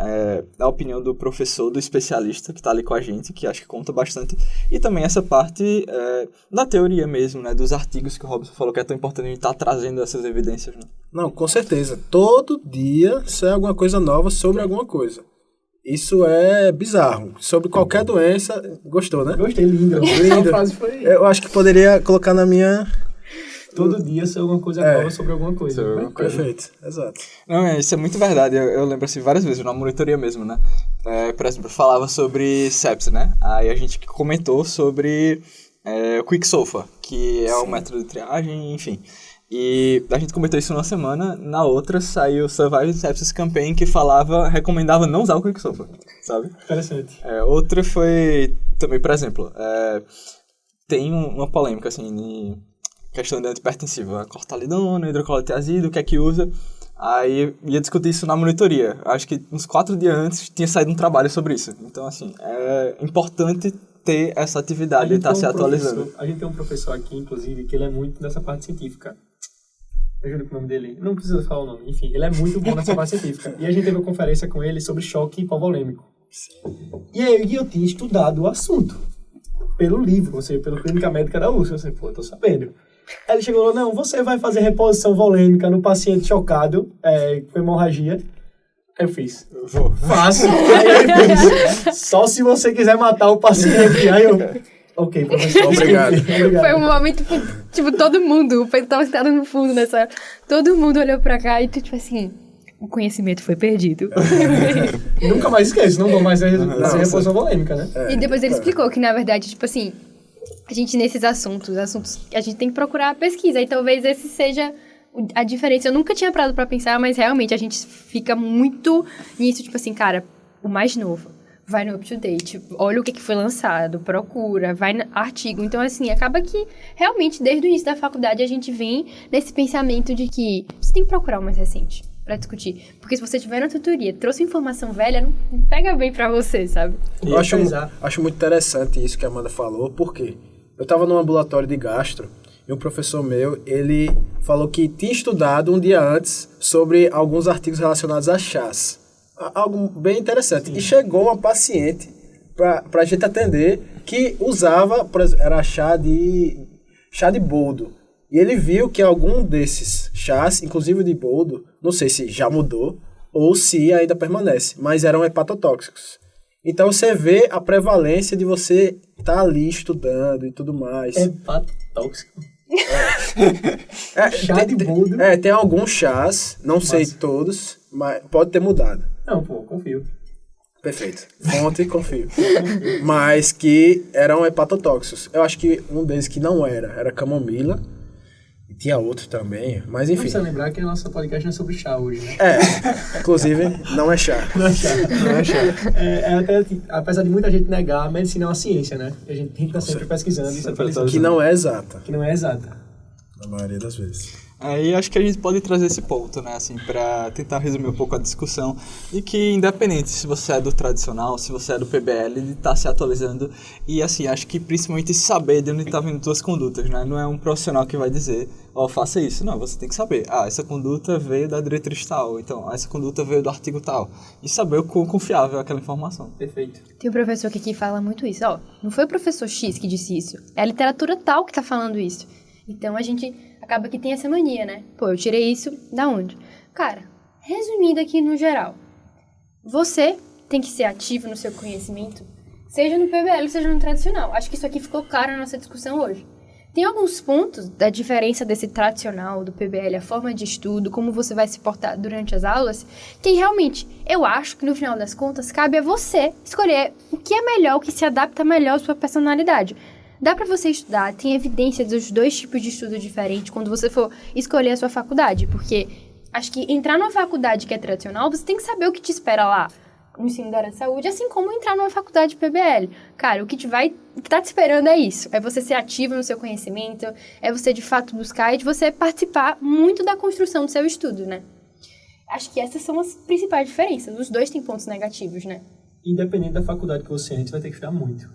a opinião do professor, do especialista que está ali com a gente, que acho que conta bastante. E também essa parte da teoria mesmo, né? Dos artigos que o Robson falou que é tão importante a gente estar trazendo essas evidências, né? Não, com certeza. Todo dia sai alguma coisa nova sobre alguma coisa. Isso é bizarro. Sobre qualquer doença, gostou, né? Gostei, lindo. Lindo. A frase foi... Eu acho que poderia colocar na minha... Todo dia sai alguma coisa nova sobre alguma coisa. Sobre alguma coisa. Perfeito, exato. Não, isso é muito verdade. Eu lembro assim várias vezes, na monitoria mesmo, né? Por exemplo, falava sobre sepsis, né? Aí a gente comentou sobre o Quicksilver, que é o método de triagem, enfim. E a gente comentou isso numa semana, na outra saiu o Survival Sepsis Campaign, que recomendava não usar o Quicksilver, sabe? Interessante. Outra foi também, por exemplo, tem uma polêmica, assim, em questão de antipertensiva, cortalidona, hidroclorotiazida, o que é que usa. Aí ia discutir isso na monitoria. Acho que uns 4 dias antes tinha saído um trabalho sobre isso. Então, assim, é importante ter essa atividade e estar se atualizando. A gente tem um professor aqui, inclusive, que ele é muito nessa parte científica. Eu juro que o nome dele... Não precisa falar o nome. Enfim, ele é muito bom nessa parte científica. E a gente teve uma conferência com ele sobre choque hipovolêmico. E aí eu tinha estudado o assunto. Pelo livro, pelo Clínica Médica da USP. Eu tô sabendo. Aí ele chegou lá, não, você vai fazer reposição volêmica no paciente chocado, com hemorragia. Aí eu fiz. Faço. Aí ele fez. Só se você quiser matar o paciente. Aí eu... Ok, professor. Obrigado. Foi um momento, tipo, todo mundo, o Pedro tava sentado no fundo nessa hora, todo mundo olhou pra cá e tu, tipo assim, o conhecimento foi perdido. Nunca mais esqueço, não vou mais fazer reposição volêmica, né? E depois ele explicou que, na verdade, tipo assim, a gente nesses assuntos, a gente tem que procurar a pesquisa, e talvez esse seja a diferença. Eu nunca tinha parado pra pensar, mas realmente a gente fica muito nisso, tipo assim, cara, o mais novo. vai no up-to-date, olha o que foi lançado, procura, vai no artigo. Então, assim, acaba que realmente, desde o início da faculdade, a gente vem nesse pensamento de que você tem que procurar o mais recente pra discutir. Porque se você tiver na tutoria, trouxe informação velha, não pega bem pra você, sabe? Eu acho muito interessante isso que a Amanda falou, porque eu estava num ambulatório de gastro e um professor meu, ele falou que tinha estudado um dia antes sobre alguns artigos relacionados a chás. Algo bem interessante. Sim. E chegou uma paciente para a gente atender que usava, por exemplo, era chá de boldo. E ele viu que algum desses chás, inclusive o de boldo, não sei se já mudou ou se ainda permanece, mas eram hepatotóxicos. Então você vê a prevalência de você estar ali estudando e tudo mais. Hepatotóxico? Chá de boldo? Tem alguns chás, não sei todos, mas pode ter mudado. Não, pô, confio. Perfeito. Fonte, confio. Mas que eram hepatotóxicos. Eu acho que um deles que não era camomila. E tinha outro também, mas enfim. Não precisa lembrar que a nossa podcast não é sobre chá hoje, né? Inclusive, não é chá. Não é chá. Até, apesar de muita gente negar, a medicina é uma ciência, né? E a gente tem que estar sempre pesquisando e se atualizando. Que não é exata. Que não é exata. Na maioria das vezes. Aí acho que a gente pode trazer esse ponto, né, assim, para tentar resumir um pouco a discussão, de que independente se você é do tradicional, se você é do PBL, ele tá se atualizando e, assim, acho que principalmente saber de onde tá vindo suas condutas, né, não é um profissional que vai dizer, faça isso, não, você tem que saber, essa conduta veio da diretriz tal, então, essa conduta veio do artigo tal, e saber o quão confiável é aquela informação. Perfeito. Tem um professor aqui que fala muito isso, não foi o professor X que disse isso, é a literatura tal que tá falando isso. Então, a gente acaba que tem essa mania, né? Pô, eu tirei isso da onde? Cara, resumindo aqui no geral, você tem que ser ativo no seu conhecimento, seja no PBL, seja no tradicional. Acho que isso aqui ficou claro na nossa discussão hoje. Tem alguns pontos da diferença desse tradicional, do PBL, a forma de estudo, como você vai se portar durante as aulas, que realmente, eu acho que no final das contas, cabe a você escolher o que é melhor, o que se adapta melhor à sua personalidade. Dá pra você estudar, tem evidência dos dois tipos de estudo diferentes quando você for escolher a sua faculdade, porque acho que entrar numa faculdade que é tradicional, você tem que saber o que te espera lá no ensino da área de saúde, assim como entrar numa faculdade PBL. Cara, o que tá te esperando é isso, é você ser ativo no seu conhecimento, é você de fato buscar e de você participar muito da construção do seu estudo, né? Acho que essas são as principais diferenças, os dois têm pontos negativos, né? Independente da faculdade que você entra, você vai ter que estudar muito.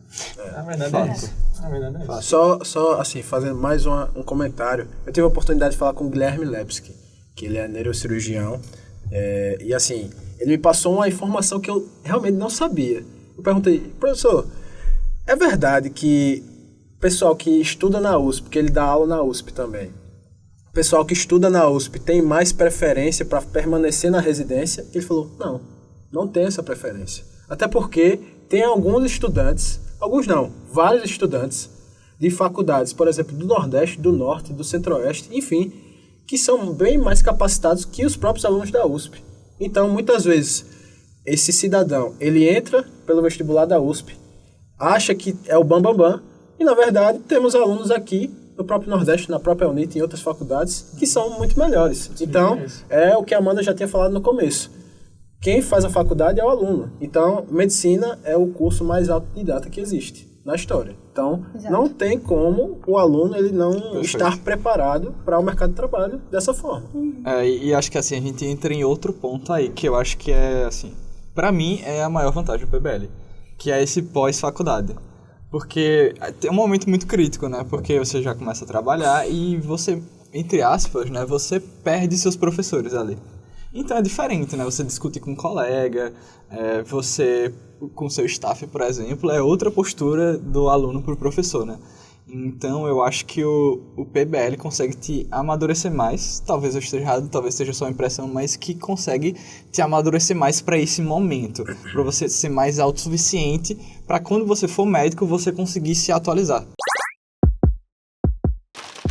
A verdade é essa. A verdade é essa. Só assim, fazendo mais um comentário. Eu tive a oportunidade de falar com o Guilherme Lepski, que ele é neurocirurgião. E assim, ele me passou uma informação que eu realmente não sabia. Eu perguntei, professor, é verdade que o pessoal que estuda na USP, porque ele dá aula na USP também, o pessoal que estuda na USP tem mais preferência para permanecer na residência? Ele falou, não tem essa preferência. Até porque tem alguns estudantes, vários estudantes de faculdades, por exemplo, do Nordeste, do Norte, do Centro-Oeste, enfim, que são bem mais capacitados que os próprios alunos da USP. Então, muitas vezes, esse cidadão, ele entra pelo vestibular da USP, acha que é o bambambam, e na verdade temos alunos aqui no próprio Nordeste, na própria UNIT e em outras faculdades, que são muito melhores. Então, é o que a Amanda já tinha falado no começo. Quem faz a faculdade é o aluno. Então, medicina é o curso mais autodidata que existe na história. Então, não tem como o aluno ele não estar preparado para o mercado de trabalho dessa forma. E acho que assim, a gente entra em outro ponto aí, que eu acho que é, assim, para mim é a maior vantagem do PBL, que é esse pós-faculdade. Porque tem um momento muito crítico, né? Porque você já começa a trabalhar e você, entre aspas, né? Você perde seus professores ali. Então é diferente, né? Você discute com um colega, você com seu staff, por exemplo, é outra postura do aluno para o professor, né? Então eu acho que o PBL consegue te amadurecer mais, talvez eu esteja errado, talvez seja só uma impressão, mas que consegue te amadurecer mais para esse momento, para você ser mais autossuficiente, para quando você for médico você conseguir se atualizar.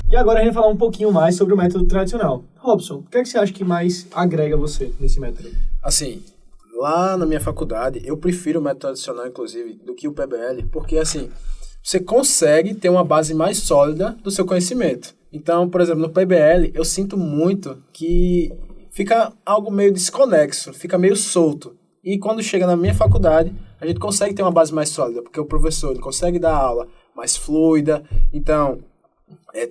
E agora a gente vai falar um pouquinho mais sobre o método tradicional. Robson, o que é que você acha que mais agrega você nesse método? Assim, lá na minha faculdade, eu prefiro o método tradicional, inclusive, do que o PBL, porque, assim, você consegue ter uma base mais sólida do seu conhecimento. Então, por exemplo, no PBL, eu sinto muito que fica algo meio desconexo, fica meio solto. E quando chega na minha faculdade, a gente consegue ter uma base mais sólida, porque o professor ele consegue dar aula mais fluida, então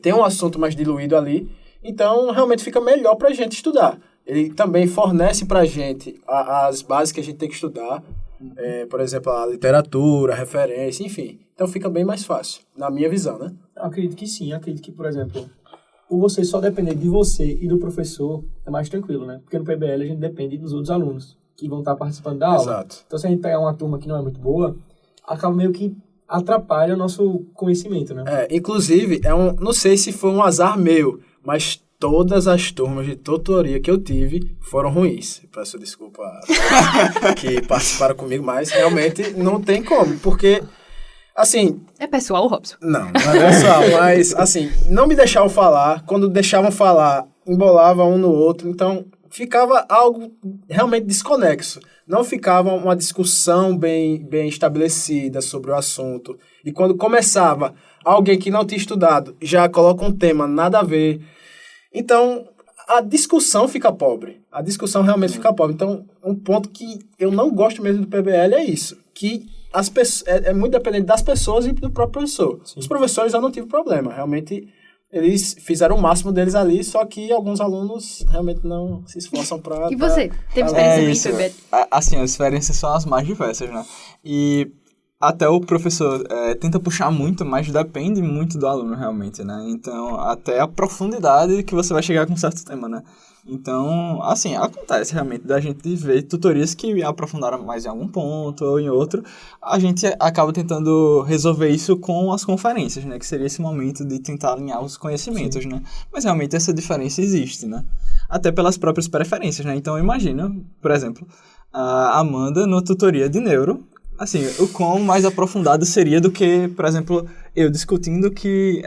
tem um assunto mais diluído ali, então realmente fica melhor para a gente estudar. Ele também fornece para a gente as bases que a gente tem que estudar, por exemplo, a literatura, a referência, enfim. Então fica bem mais fácil, na minha visão, né? Acredito que sim, acredito que, por exemplo, por você só depender de você e do professor, é mais tranquilo, né? Porque no PBL a gente depende dos outros alunos que vão estar participando da aula. Exato. Então se a gente pegar uma turma que não é muito boa, acaba meio que atrapalha o nosso conhecimento, né? Inclusive, não sei se foi um azar meu, mas todas as turmas de tutoria que eu tive foram ruins. Peço desculpa que participaram comigo, mas realmente não tem como, porque, assim... É pessoal, Robson? Não é pessoal, mas, assim, não me deixavam falar, quando deixavam falar, embolava um no outro, então ficava algo realmente desconexo. Não ficava uma discussão bem estabelecida sobre o assunto. E quando começava, alguém que não tinha estudado já coloca um tema nada a ver. Então, a discussão fica pobre. A discussão realmente fica pobre. Então, um ponto que eu não gosto mesmo do PBL é isso. Que as pessoas, é muito dependente das pessoas e do próprio professor. Sim. Os professores eu não tive problema. Realmente, eles fizeram o máximo deles ali, só que alguns alunos realmente não se esforçam para... E você? Teve experiência no PBL? Assim, as experiências são as mais diversas, né? E até o professor tenta puxar muito, mas depende muito do aluno realmente, né? Então, até a profundidade que você vai chegar com um certo tema, né? Então, assim, acontece realmente da gente ver tutorias que aprofundaram mais em algum ponto ou em outro. A gente acaba tentando resolver isso com as conferências, né? Que seria esse momento de tentar alinhar os conhecimentos, né? Mas realmente essa diferença existe, né? Até pelas próprias preferências, né? Então, imagina, por exemplo, a Amanda no tutoria de neuro, assim, o quão mais aprofundado seria do que, por exemplo, eu discutindo que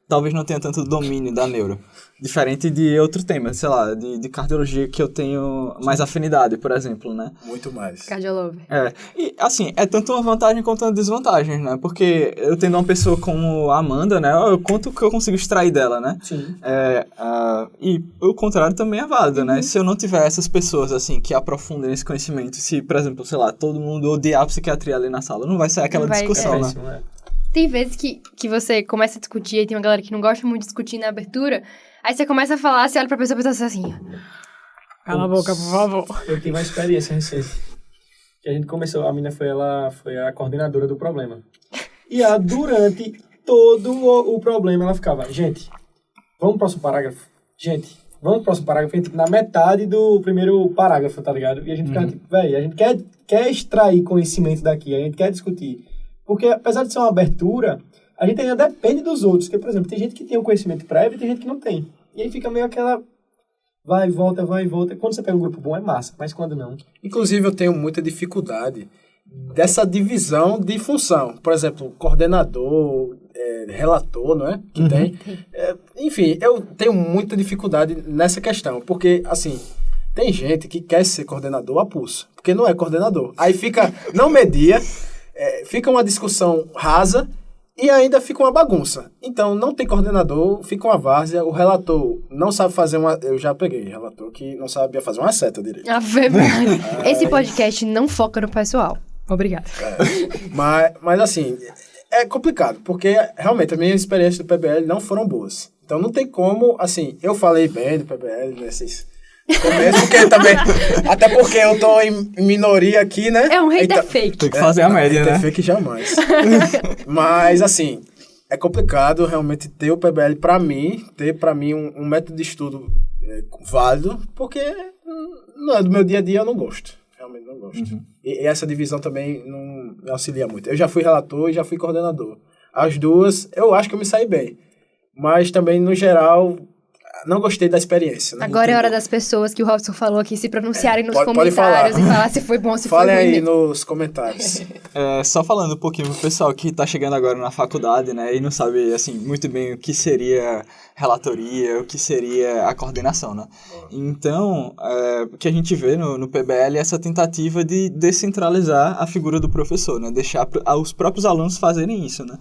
talvez não tenha tanto domínio da neuro. Diferente de outro tema, sei lá, de cardiologia que eu tenho mais afinidade, por exemplo, né? Muito mais. Cardiolover. E assim, é tanto uma vantagem quanto uma desvantagem, né? Porque eu tendo uma pessoa como a Amanda, né? Quanto que eu consigo extrair dela, né? Sim. E o contrário também é válido, né? Se eu não tiver essas pessoas, assim, que aprofundem esse conhecimento, se, por exemplo, sei lá, todo mundo odiar a psiquiatria ali na sala, não vai sair aquela discussão, né? Tem vezes que você começa a discutir e tem uma galera que não gosta muito de discutir na abertura, aí você começa a falar, você olha pra pessoa e pensa assim... Cala a boca, por favor. Eu tive uma experiência recente. Que a gente começou, a menina foi a coordenadora do problema. E durante todo o problema ela ficava, gente, vamos pro próximo parágrafo? Gente, vamos pro próximo parágrafo? A gente, na metade do primeiro parágrafo, tá ligado? E a gente ficava tipo, velho, a gente quer extrair conhecimento daqui, a gente quer discutir. Porque, apesar de ser uma abertura, a gente ainda depende dos outros. Porque, por exemplo, tem gente que tem um conhecimento prévio e tem gente que não tem. E aí fica meio aquela vai e volta, vai e volta. Quando você pega um grupo bom é massa, mas quando não... Inclusive, eu tenho muita dificuldade dessa divisão de função. Por exemplo, coordenador, relator, não é? Que tem. Enfim, eu tenho muita dificuldade nessa questão. Porque, assim... Tem gente que quer ser coordenador a pulso. Porque não é coordenador. Aí fica... Não media... fica uma discussão rasa e ainda fica uma bagunça. Então, não tem coordenador, fica uma várzea, o relator não sabe fazer uma... Eu já peguei relator que não sabia fazer uma seta direito. Esse podcast não foca no pessoal. Obrigada. Mas, assim, é complicado, porque realmente as minhas experiências do PBL não foram boas. Então, não tem como, assim, eu falei bem do PBL nesses... começo, porque também, até porque eu tô em minoria aqui, né? É um hater fake. Tem que fazer a média, né? Hater fake jamais. Mas, assim, é complicado realmente ter o PBL ter pra mim um método de estudo válido, porque não é do meu dia a dia, eu não gosto. Realmente não gosto. E essa divisão também não me auxilia muito. Eu já fui relator e já fui coordenador. As duas, eu acho que eu me saí bem. Mas também, no geral... Não gostei da experiência. Agora é hora das pessoas que o Robson falou aqui se pronunciarem nos comentários e falar se foi bom, se Falem foi ruim. Falem aí nos comentários. Só falando um pouquinho pro pessoal que tá chegando agora na faculdade, né, e não sabe, assim, muito bem o que seria relatoria, o que seria a coordenação, né? Então, o que a gente vê no PBL é essa tentativa de descentralizar a figura do professor, né? Deixar os próprios alunos fazerem isso, né?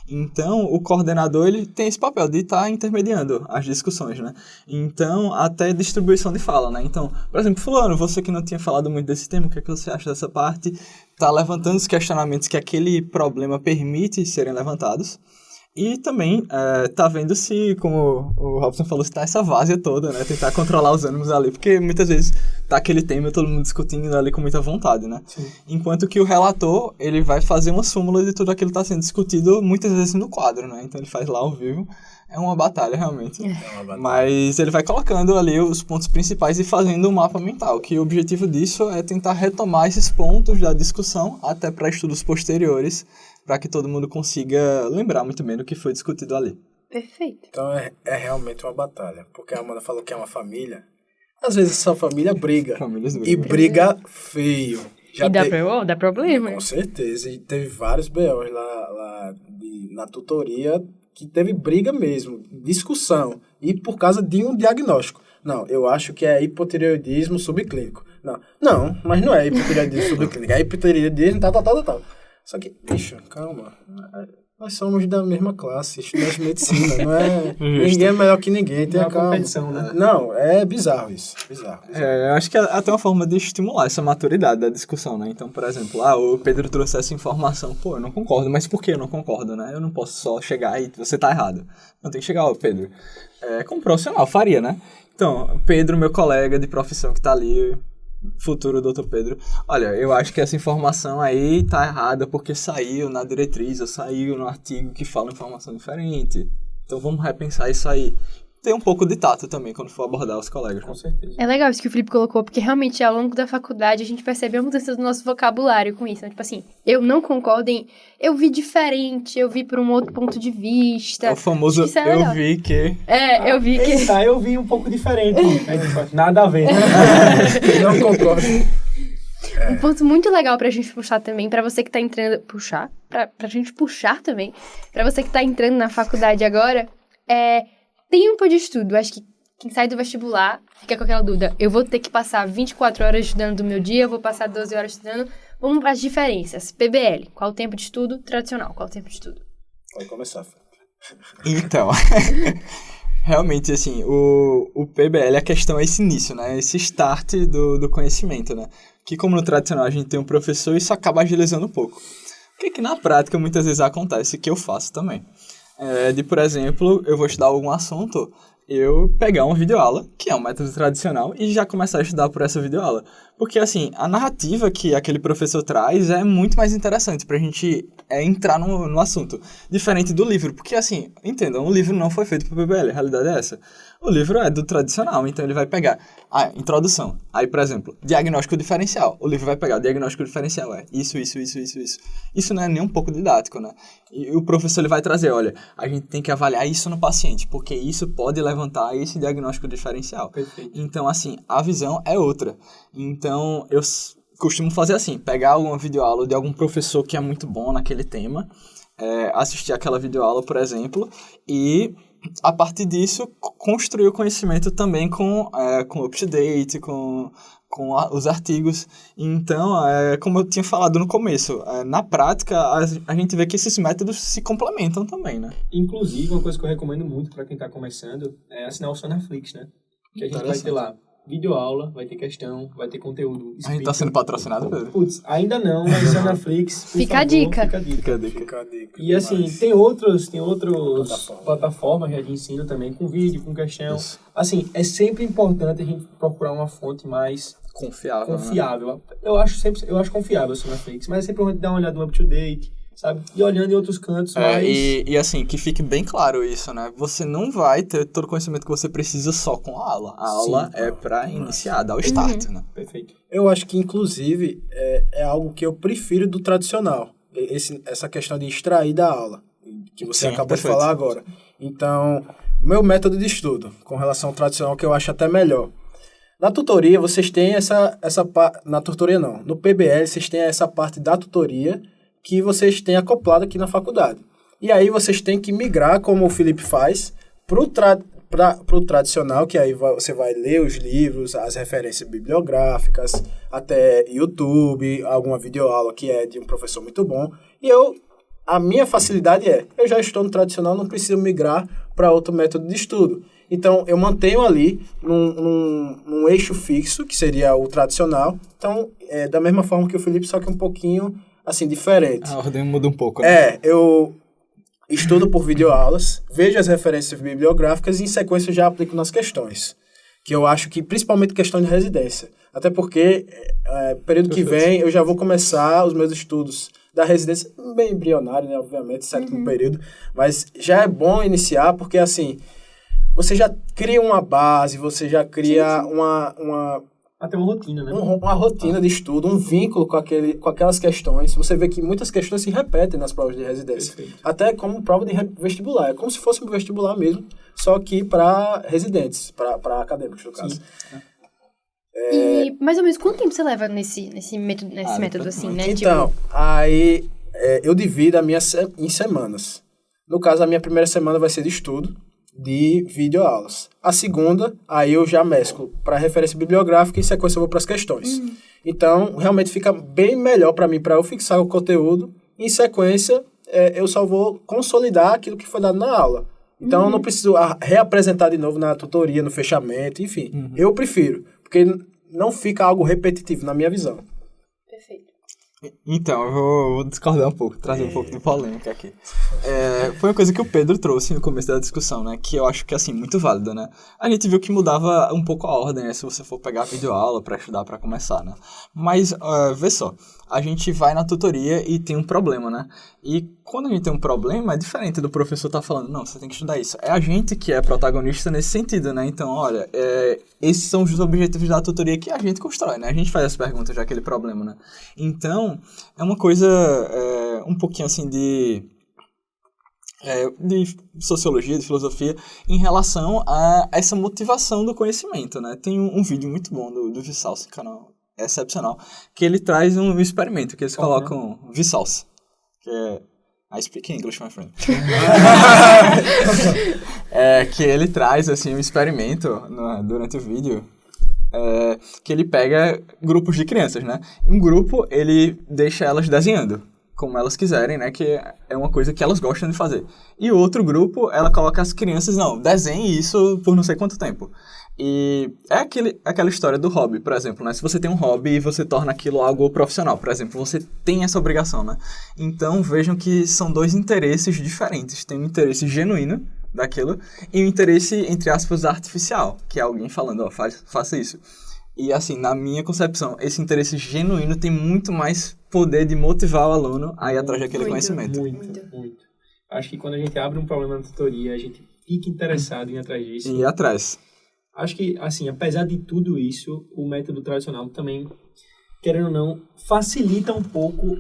Então, o coordenador, ele tem esse papel de estar intermediando as discussões, né? Então, até distribuição de fala, né? Então, por exemplo, fulano, você que não tinha falado muito desse tema, o que é que você acha dessa parte? Tá levantando os questionamentos que aquele problema permite serem levantados. E também tá vendo se, como o Robson falou, se tá essa várzea toda, né? Tentar controlar os ânimos ali, porque muitas vezes tá aquele tema e todo mundo discutindo ali com muita vontade, né? Sim. Enquanto que o relator, ele vai fazer uma súmula de tudo aquilo que tá sendo discutido muitas vezes no quadro, né? Então ele faz lá ao vivo. É uma batalha, realmente. Mas ele vai colocando ali os pontos principais e fazendo um mapa mental, que o objetivo disso é tentar retomar esses pontos da discussão até para estudos posteriores, para que todo mundo consiga lembrar muito bem do que foi discutido ali. Perfeito. Então é realmente uma batalha, porque a Amanda falou que é uma família. Às vezes essa família briga. Famílias E briga feio. Já E dá problema. Com certeza. E teve vários BOs lá na tutoria que teve briga mesmo, discussão. E por causa de um diagnóstico. Não, eu acho que é hipotireoidismo subclínico. Não, mas não é hipotireoidismo subclínico. É hipotireoidismo tal. Só que, bicho, calma. Nós somos da mesma classe, estudante de medicina, não é... Ninguém é melhor que ninguém, tenha calma. Competição, né? Não, é bizarro isso, bizarro. Eu acho que é até uma forma de estimular essa maturidade da discussão, né? Então, por exemplo, o Pedro trouxe essa informação, eu não concordo, mas por que eu não concordo, né? Eu não posso só chegar e você tá errado. Não tem que chegar, Pedro. Como profissional, faria, né? Então, Pedro, meu colega de profissão que tá ali... Futuro doutor Pedro, olha, eu acho que essa informação aí tá errada porque saiu na diretriz ou saiu no artigo que fala informação diferente. Então vamos repensar isso aí. Tem um pouco de tato também quando for abordar os colegas. Com certeza. É legal isso que o Felipe colocou, porque realmente ao longo da faculdade a gente percebe a mudança do nosso vocabulário com isso. Né? Tipo assim, eu não concordo em... Eu vi diferente, eu vi por um outro ponto de vista. É o famoso, eu vi que... Eu vi que... Eita, eu vi um pouco diferente. Nada a ver. Não concordo. Um ponto muito legal pra gente puxar também, pra você que tá entrando... Pra gente puxar também, pra você que tá entrando na faculdade agora, tempo de estudo. Acho que quem sai do vestibular fica com aquela dúvida. Eu vou ter que passar 24 horas estudando do meu dia, eu vou passar 12 horas estudando. Vamos para as diferenças. PBL, qual o tempo de estudo? Tradicional, qual o tempo de estudo? Pode começar, Fê. Então, realmente, assim, o PBL, a questão é esse início, né? Esse start do conhecimento, né? Que como no tradicional a gente tem um professor, isso acaba agilizando um pouco. O que na prática muitas vezes acontece, que eu faço também. Por exemplo, eu vou estudar algum assunto, eu pegar uma videoaula, que é um método tradicional, e já começar a estudar por essa videoaula. Porque, assim, a narrativa que aquele professor traz é muito mais interessante pra gente entrar no assunto. Diferente do livro, porque, assim, entendam, o livro não foi feito pro PBL, a realidade é essa. O livro é do tradicional, então ele vai pegar a introdução. Aí, por exemplo, diagnóstico diferencial. O livro vai pegar diagnóstico diferencial, isso. Isso não é nem um pouco didático, né? E o professor ele vai trazer, olha, a gente tem que avaliar isso no paciente, porque isso pode levantar esse diagnóstico diferencial. Perfeito. Então, assim, a visão é outra. Então, eu costumo fazer assim, pegar alguma videoaula de algum professor que é muito bom naquele tema, assistir aquela videoaula, por exemplo, e a partir disso construir o conhecimento também com up-to-date, com os artigos. Então, como eu tinha falado no começo, na prática a gente vê que esses métodos se complementam também, né? Inclusive, uma coisa que eu recomendo muito para quem está começando é assinar o Sonaflix, né? Que a gente vai ter lá videoaula, vai ter questão, vai ter conteúdo escrito. A gente tá sendo patrocinado, Pedro? Putz, ainda não, mas Sonaflix, por Fica a favor, dica. Fica a dica. Fica a dica. E assim, tem outros plataformas de ensino também, com vídeo, com questão. Isso. Assim, é sempre importante a gente procurar uma fonte mais Confiável. Né? Eu acho confiável o Sonaflix, mas é sempre importante dar uma olhada no up-to-date, sabe? E olhando em outros cantos, mas... E assim, que fique bem claro isso, né? Você não vai ter todo o conhecimento que você precisa só com a aula. A aula é para iniciar, dar o start, né? Perfeito. Eu acho que, inclusive, é algo que eu prefiro do tradicional. Essa questão de extrair da aula, que você acabou perfeito. de falar agora. Então, meu método de estudo, com relação ao tradicional, que eu acho até melhor. Na tutoria, vocês têm essa na tutoria não. No PBL, vocês têm essa parte da tutoria que vocês têm acoplado aqui na faculdade. E aí vocês têm que migrar, como o Felipe faz, pro tradicional, que aí você vai ler os livros, as referências bibliográficas, até YouTube, alguma videoaula que é de um professor muito bom. E eu a minha facilidade eu já estou no tradicional, não preciso migrar para outro método de estudo. Então, eu mantenho ali num eixo fixo, que seria o tradicional. Então, da mesma forma que o Felipe, só que um pouquinho, assim, diferente. A ordem muda um pouco, né? Eu estudo por videoaulas, vejo as referências bibliográficas e, em sequência, já aplico nas questões. Que eu acho que, principalmente, questão de residência. Até porque, período que vem, eu já vou começar os meus estudos da residência, bem embrionário, né? Obviamente, sétimo período. Mas já é bom iniciar, porque, assim... Você já cria uma base, você já cria até uma rotina, né? Uma rotina de estudo, um vínculo com aquelas questões. Você vê que muitas questões se repetem nas provas de residência. Perfeito. Até como prova de vestibular. É como se fosse um vestibular mesmo, só que para residentes, para acadêmicos, no caso. E mais ou menos quanto tempo você leva nesse método assim, né? Então, aí eu divido em semanas. No caso, a minha primeira semana vai ser de estudo, de videoaulas. A segunda, aí eu já mesclo para referência bibliográfica e em sequência eu vou para as questões. Então, realmente fica bem melhor para mim, para eu fixar o conteúdo. Em sequência, eu só vou consolidar aquilo que foi dado na aula. Então, eu não preciso reapresentar de novo na tutoria, no fechamento, enfim. Eu prefiro, porque não fica algo repetitivo na minha visão. Perfeito. Então, eu vou discordar um pouco, trazer um pouco de polêmica aqui. Foi uma coisa que o Pedro trouxe no começo da discussão, né? Que eu acho que, assim, muito válida, né? A gente viu que mudava um pouco a ordem, né? Se você for pegar a videoaula para estudar, para começar, né? Mas, vê só, a gente vai na tutoria e tem um problema, né? E quando a gente tem um problema, é diferente do professor estar falando, não, você tem que estudar isso. É a gente que é protagonista nesse sentido, né? Então, olha, esses são os objetivos da tutoria que a gente constrói, né? A gente faz as perguntas daquele problema, né? Então, é uma coisa um pouquinho assim de sociologia, de filosofia, em relação a essa motivação do conhecimento, né? Tem um vídeo muito bom do Vsauce, canal excepcional, que ele traz um experimento que eles colocam... Vsauce, que é... I speak English, my friend. Que ele traz, assim, um experimento durante o vídeo, que ele pega grupos de crianças, né? Um grupo, ele deixa elas desenhando, como elas quiserem, né? Que é uma coisa que elas gostam de fazer. E o outro grupo, ela coloca as crianças, não, desenhe isso por não sei quanto tempo. E aquela história do hobby, por exemplo, né? Se você tem um hobby e você torna aquilo algo profissional, por exemplo, você tem essa obrigação, né? Então, vejam que são dois interesses diferentes. Tem um interesse genuíno daquilo e um interesse, entre aspas, artificial, que é alguém falando, faça isso. E, assim, na minha concepção, esse interesse genuíno tem muito mais poder de motivar o aluno a ir atrás daquele conhecimento. Muito. Acho que quando a gente abre um problema na tutoria, a gente fica interessado em ir atrás disso. E ir atrás. Acho que, assim, apesar de tudo isso, o método tradicional também, querendo ou não, facilita um pouco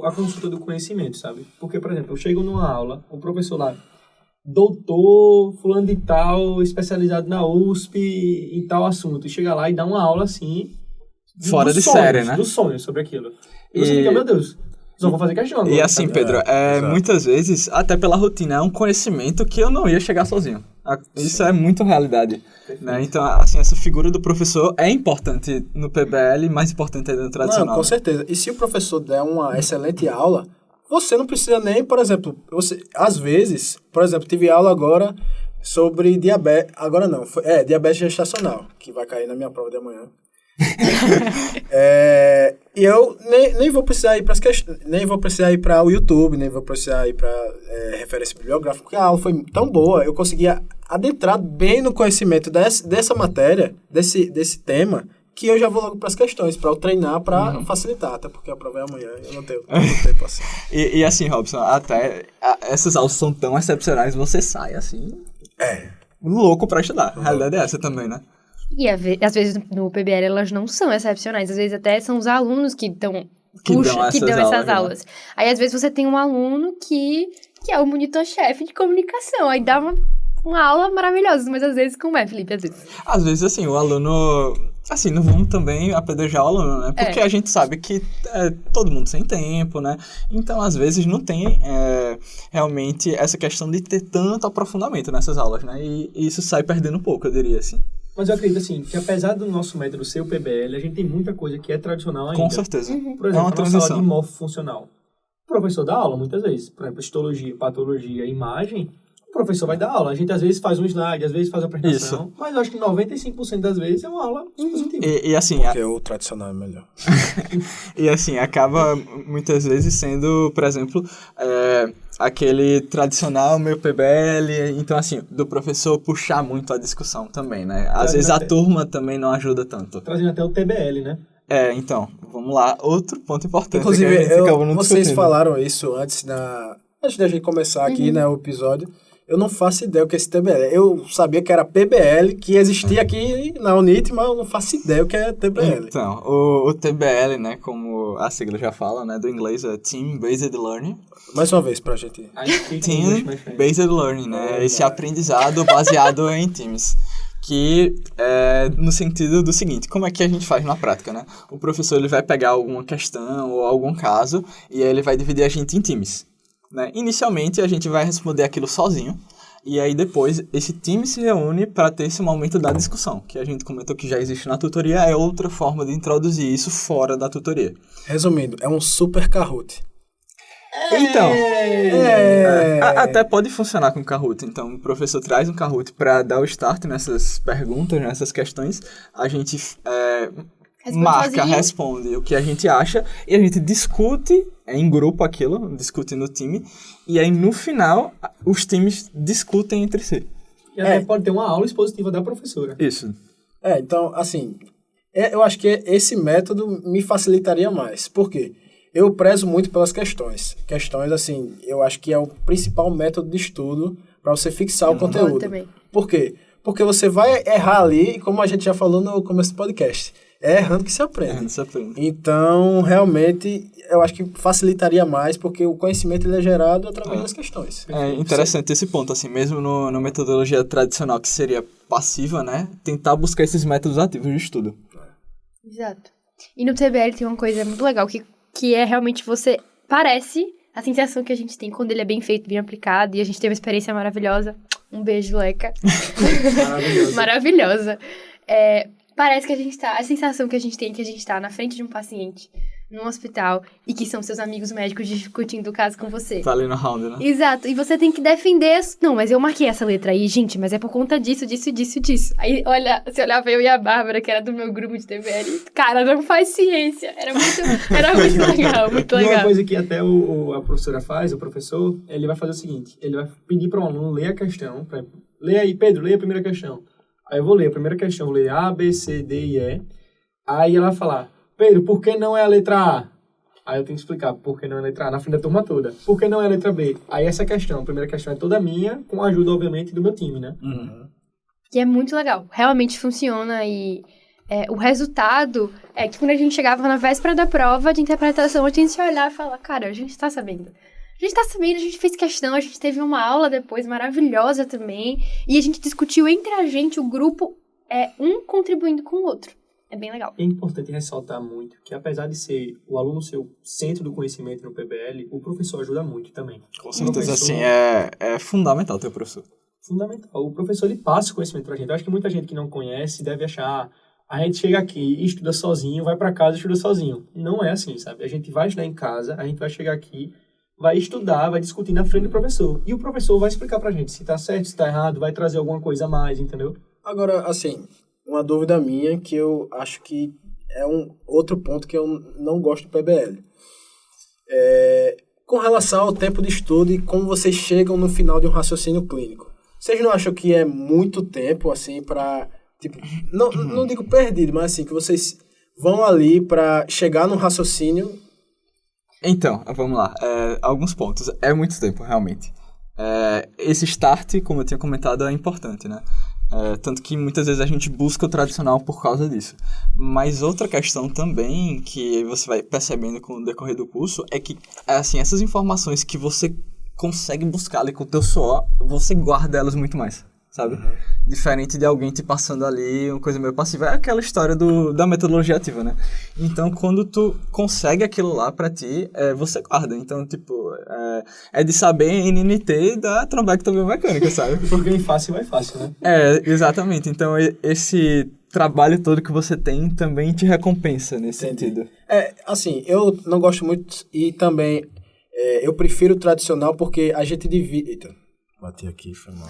a consulta do conhecimento, sabe? Porque, por exemplo, eu chego numa aula, o professor lá, doutor fulano de tal, especializado na USP em tal assunto, e chega lá e dá uma aula, assim... Fora de série, né? Dos sonhos sobre aquilo. E você fica, meu Deus... Só vou fazer questão agora. E assim, Pedro, muitas vezes, até pela rotina, é um conhecimento que eu não ia chegar sozinho. Isso é muito realidade. Né? Então, assim, essa figura do professor é importante no PBL, mais importante ainda no tradicional. Não, com certeza. E se o professor der uma excelente aula, você não precisa nem, por exemplo, às vezes, por exemplo, tive aula agora sobre diabetes, agora não, diabetes gestacional, que vai cair na minha prova de amanhã. E eu nem vou precisar ir para as questões, nem vou precisar ir para o YouTube, nem vou precisar ir para referência bibliográfica, porque a aula foi tão boa, eu conseguia adentrar bem no conhecimento dessa matéria, desse tema, que eu já vou logo para as questões, para eu treinar, para facilitar, até porque a prova é amanhã, eu não tenho tempo assim. E assim, Robson, até essas aulas são tão excepcionais, você sai assim, louco para estudar. A realidade é essa também, né? E às vezes no PBL elas não são excepcionais, às vezes até são os alunos que dão essas aulas. Aí às vezes você tem um aluno que é o monitor-chefe de comunicação, aí dá uma aula maravilhosa, mas às vezes como é, Felipe? Às vezes assim, o aluno... Assim, não vamos também apedrejar o aluno, né? Porque a gente sabe que todo mundo sem tempo, né? Então, às vezes, não tem realmente essa questão de ter tanto aprofundamento nessas aulas, né? E isso sai perdendo um pouco, eu diria assim. Mas eu acredito, assim, que apesar do nosso método ser o PBL, a gente tem muita coisa que é tradicional ainda. Com certeza. Por exemplo, a nossa aula de morfofuncional. O professor dá aula muitas vezes. Por exemplo, histologia, patologia, imagem, o professor vai dar aula. A gente às vezes faz um slide, às vezes faz a apresentação, mas eu acho que 95% das vezes é uma aula expositiva. E assim... Porque o tradicional é melhor. E assim, acaba muitas vezes sendo, por exemplo, aquele tradicional meio PBL, então assim, do professor puxar muito a discussão também, né? Às vezes a turma também não ajuda tanto. Trazendo até o TBL, né? Então, vamos lá, outro ponto importante. Inclusive, que a gente acabou não vocês discutindo. falaram isso antes da gente começar aqui, né, o episódio. Eu não faço ideia o que é esse TBL. Eu sabia que era PBL, que existia aqui na UNIT, mas eu não faço ideia o que é TBL. Então, o TBL, né, como a sigla já fala, né, do inglês é Team Based Learning. Mais uma vez pra gente. Team Based Learning, né, esse aprendizado baseado em times. Que é no sentido do seguinte, como é que a gente faz na prática, né? O professor ele vai pegar alguma questão ou algum caso e ele vai dividir a gente em times, né? Inicialmente a gente vai responder aquilo sozinho e aí depois esse time se reúne para ter esse momento da discussão, que a gente comentou que já existe na tutoria, é outra forma de introduzir isso fora da tutoria. Resumindo, é um super Kahoot. Então, até pode funcionar com Kahoot. Então, o professor traz um Kahoot para dar o start nessas perguntas, nessas questões. A gente responde o que a gente acha e a gente discute em grupo aquilo, discute no time. E aí, no final, os times discutem entre si. E até pode ter uma aula expositiva da professora. Isso. Então, assim, eu acho que esse método me facilitaria mais. Por quê? Eu prezo muito pelas questões. Questões, assim, eu acho que é o principal método de estudo para você fixar o conteúdo. Também. Por quê? Porque você vai errar ali, como a gente já falou no começo do podcast. É errando que se aprende. Então, realmente, eu acho que facilitaria mais, porque o conhecimento ele é gerado através das questões. É interessante esse ponto, assim, mesmo no metodologia tradicional, que seria passiva, né? Tentar buscar esses métodos ativos de estudo. Exato. E no TBL tem uma coisa muito legal, que é realmente você... Parece a sensação que a gente tem quando ele é bem feito, bem aplicado, e a gente teve uma experiência maravilhosa. Um beijo, Leca. Maravilhosa. Parece que a gente tá... A sensação que a gente tem é que a gente tá na frente de um paciente, num hospital, e que são seus amigos médicos discutindo o caso com você. Tá ali no round, né? Exato. E você tem que defender... Não, mas eu marquei essa letra aí, gente, mas é por conta disso, disso, disso, disso. Aí, você olhava eu e a Bárbara, que era do meu grupo de TBL, cara, não faz ciência. Era muito legal, muito legal. E uma coisa que até a professora faz, o professor, ele vai fazer o seguinte, ele vai pedir para o aluno ler a questão, lê aí, Pedro, lê a primeira questão. Aí eu vou ler a primeira questão, vou ler A, B, C, D e E. Aí ela vai falar, Pedro, por que não é a letra A? Aí eu tenho que explicar por que não é a letra A, na frente da turma toda. Por que não é a letra B? Aí essa questão, a primeira questão é toda minha, com a ajuda, obviamente, do meu time, né? Uhum. E é muito legal. Realmente funciona e o resultado é que quando a gente chegava na véspera da prova de interpretação, a gente se olhar e falar, cara, a gente tá sabendo. A gente fez questão, a gente teve uma aula depois maravilhosa também, e a gente discutiu entre a gente, o grupo, um contribuindo com o outro. É bem legal. É importante ressaltar muito que, apesar de ser o aluno ser o centro do conhecimento no PBL, o professor ajuda muito também. Com certeza, assim, é fundamental ter o professor. Fundamental. O professor, ele passa o conhecimento pra gente. Eu acho que muita gente que não conhece deve achar, a gente chega aqui e estuda sozinho, vai pra casa e estuda sozinho. Não é assim, sabe? A gente vai estudar em casa, a gente vai chegar aqui, vai estudar, vai discutir na frente do professor. E o professor vai explicar pra gente se tá certo, se tá errado, vai trazer alguma coisa a mais, entendeu? Agora, assim, uma dúvida minha que eu acho que é um outro ponto que eu não gosto do PBL. Com relação ao tempo de estudo e como vocês chegam no final de um raciocínio clínico. Vocês não acham que é muito tempo, assim, pra... Tipo, não digo perdido, mas assim, que vocês vão ali pra chegar num raciocínio... Então, vamos lá. Alguns pontos. É muito tempo, realmente. Esse start, como eu tinha comentado, é importante, né? Tanto que muitas vezes a gente busca o tradicional por causa disso. Mas outra questão também que você vai percebendo com o decorrer do curso é que, assim, essas informações que você consegue buscar ali com o teu suor, você guarda elas muito mais, sabe? Uhum. Diferente de alguém te passando ali uma coisa meio passiva. É aquela história da metodologia ativa, né? Então, quando tu consegue aquilo lá pra ti, você guarda. Então, tipo, é de saber NNT da trombectomia mecânica, sabe? Porque vem fácil, vai fácil, né? Exatamente. Então, esse trabalho todo que você tem também te recompensa nesse sentido. Assim, eu não gosto muito e também... Eu prefiro o tradicional porque a gente divide... Eita, bati aqui, foi mal.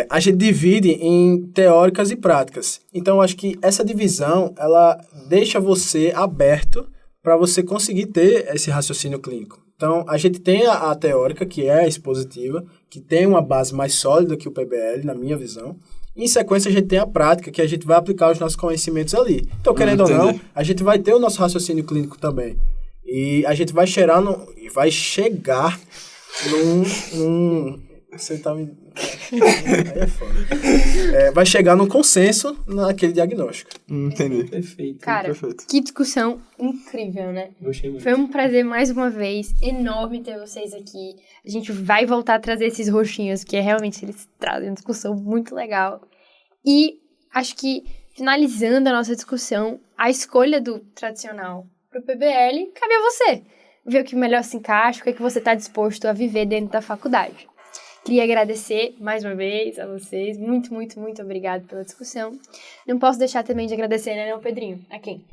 A gente divide em teóricas e práticas. Então, eu acho que essa divisão, ela deixa você aberto para você conseguir ter esse raciocínio clínico. Então, a gente tem a teórica, que é a expositiva, que tem uma base mais sólida que o PBL, na minha visão. Em sequência, a gente tem a prática, que a gente vai aplicar os nossos conhecimentos ali. Então, querendo ou não, a gente vai ter o nosso raciocínio clínico também. E a gente vai chegar num você tá me... Aí é foda. Vai chegar num consenso naquele diagnóstico. Entendi. Perfeito. Cara, Perfeito. que discussão incrível, né? Gostei muito. Foi um prazer mais uma vez, enorme ter vocês aqui. A gente vai voltar a trazer esses roxinhos, que realmente eles trazem uma discussão muito legal. E acho que, finalizando a nossa discussão, a escolha do tradicional pro PBL cabe a você. Ver o que melhor se encaixa, o que é que você está disposto a viver dentro da faculdade. Queria agradecer mais uma vez a vocês. Muito, muito, muito obrigado pela discussão. Não posso deixar também de agradecer, né, não, Pedrinho? A quem?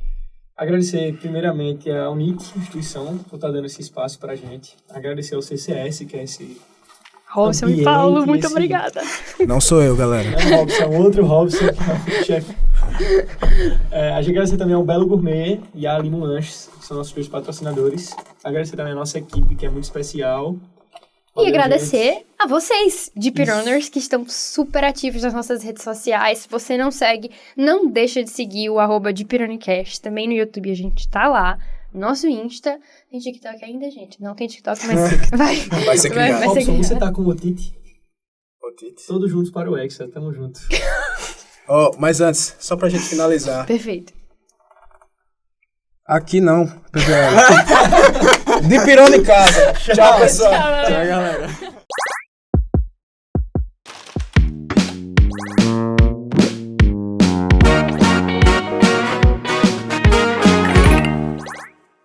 Agradecer primeiramente a UNIC, instituição, por estar dando esse espaço pra gente. Agradecer ao CCS, que é esse... Robson e Paulo, muito obrigada. Não sou eu, galera. Não é o Robson, é um outro Robson, que é o chefe. A gente agradecer também ao Belo Gourmet e a Limo Lanches, que são nossos dois patrocinadores. Agradecer também a nossa equipe, que é muito especial. E agradecer a vocês, Deep Runners, que estão super ativos nas nossas redes sociais. Se você não segue, não deixa de seguir o @DeepRunningCast. Também no YouTube a gente tá lá. Nosso Insta. Tem TikTok ainda, gente? Não tem TikTok, mas Vai ser criado. Robson, você tá com o Otite? Otite. Todos juntos para o Hexa, tamo junto. Mas antes, só pra gente finalizar. Perfeito. Aqui não, PBL. De pirona em casa. Tchau, pessoal. Tchau, Tchau, galera.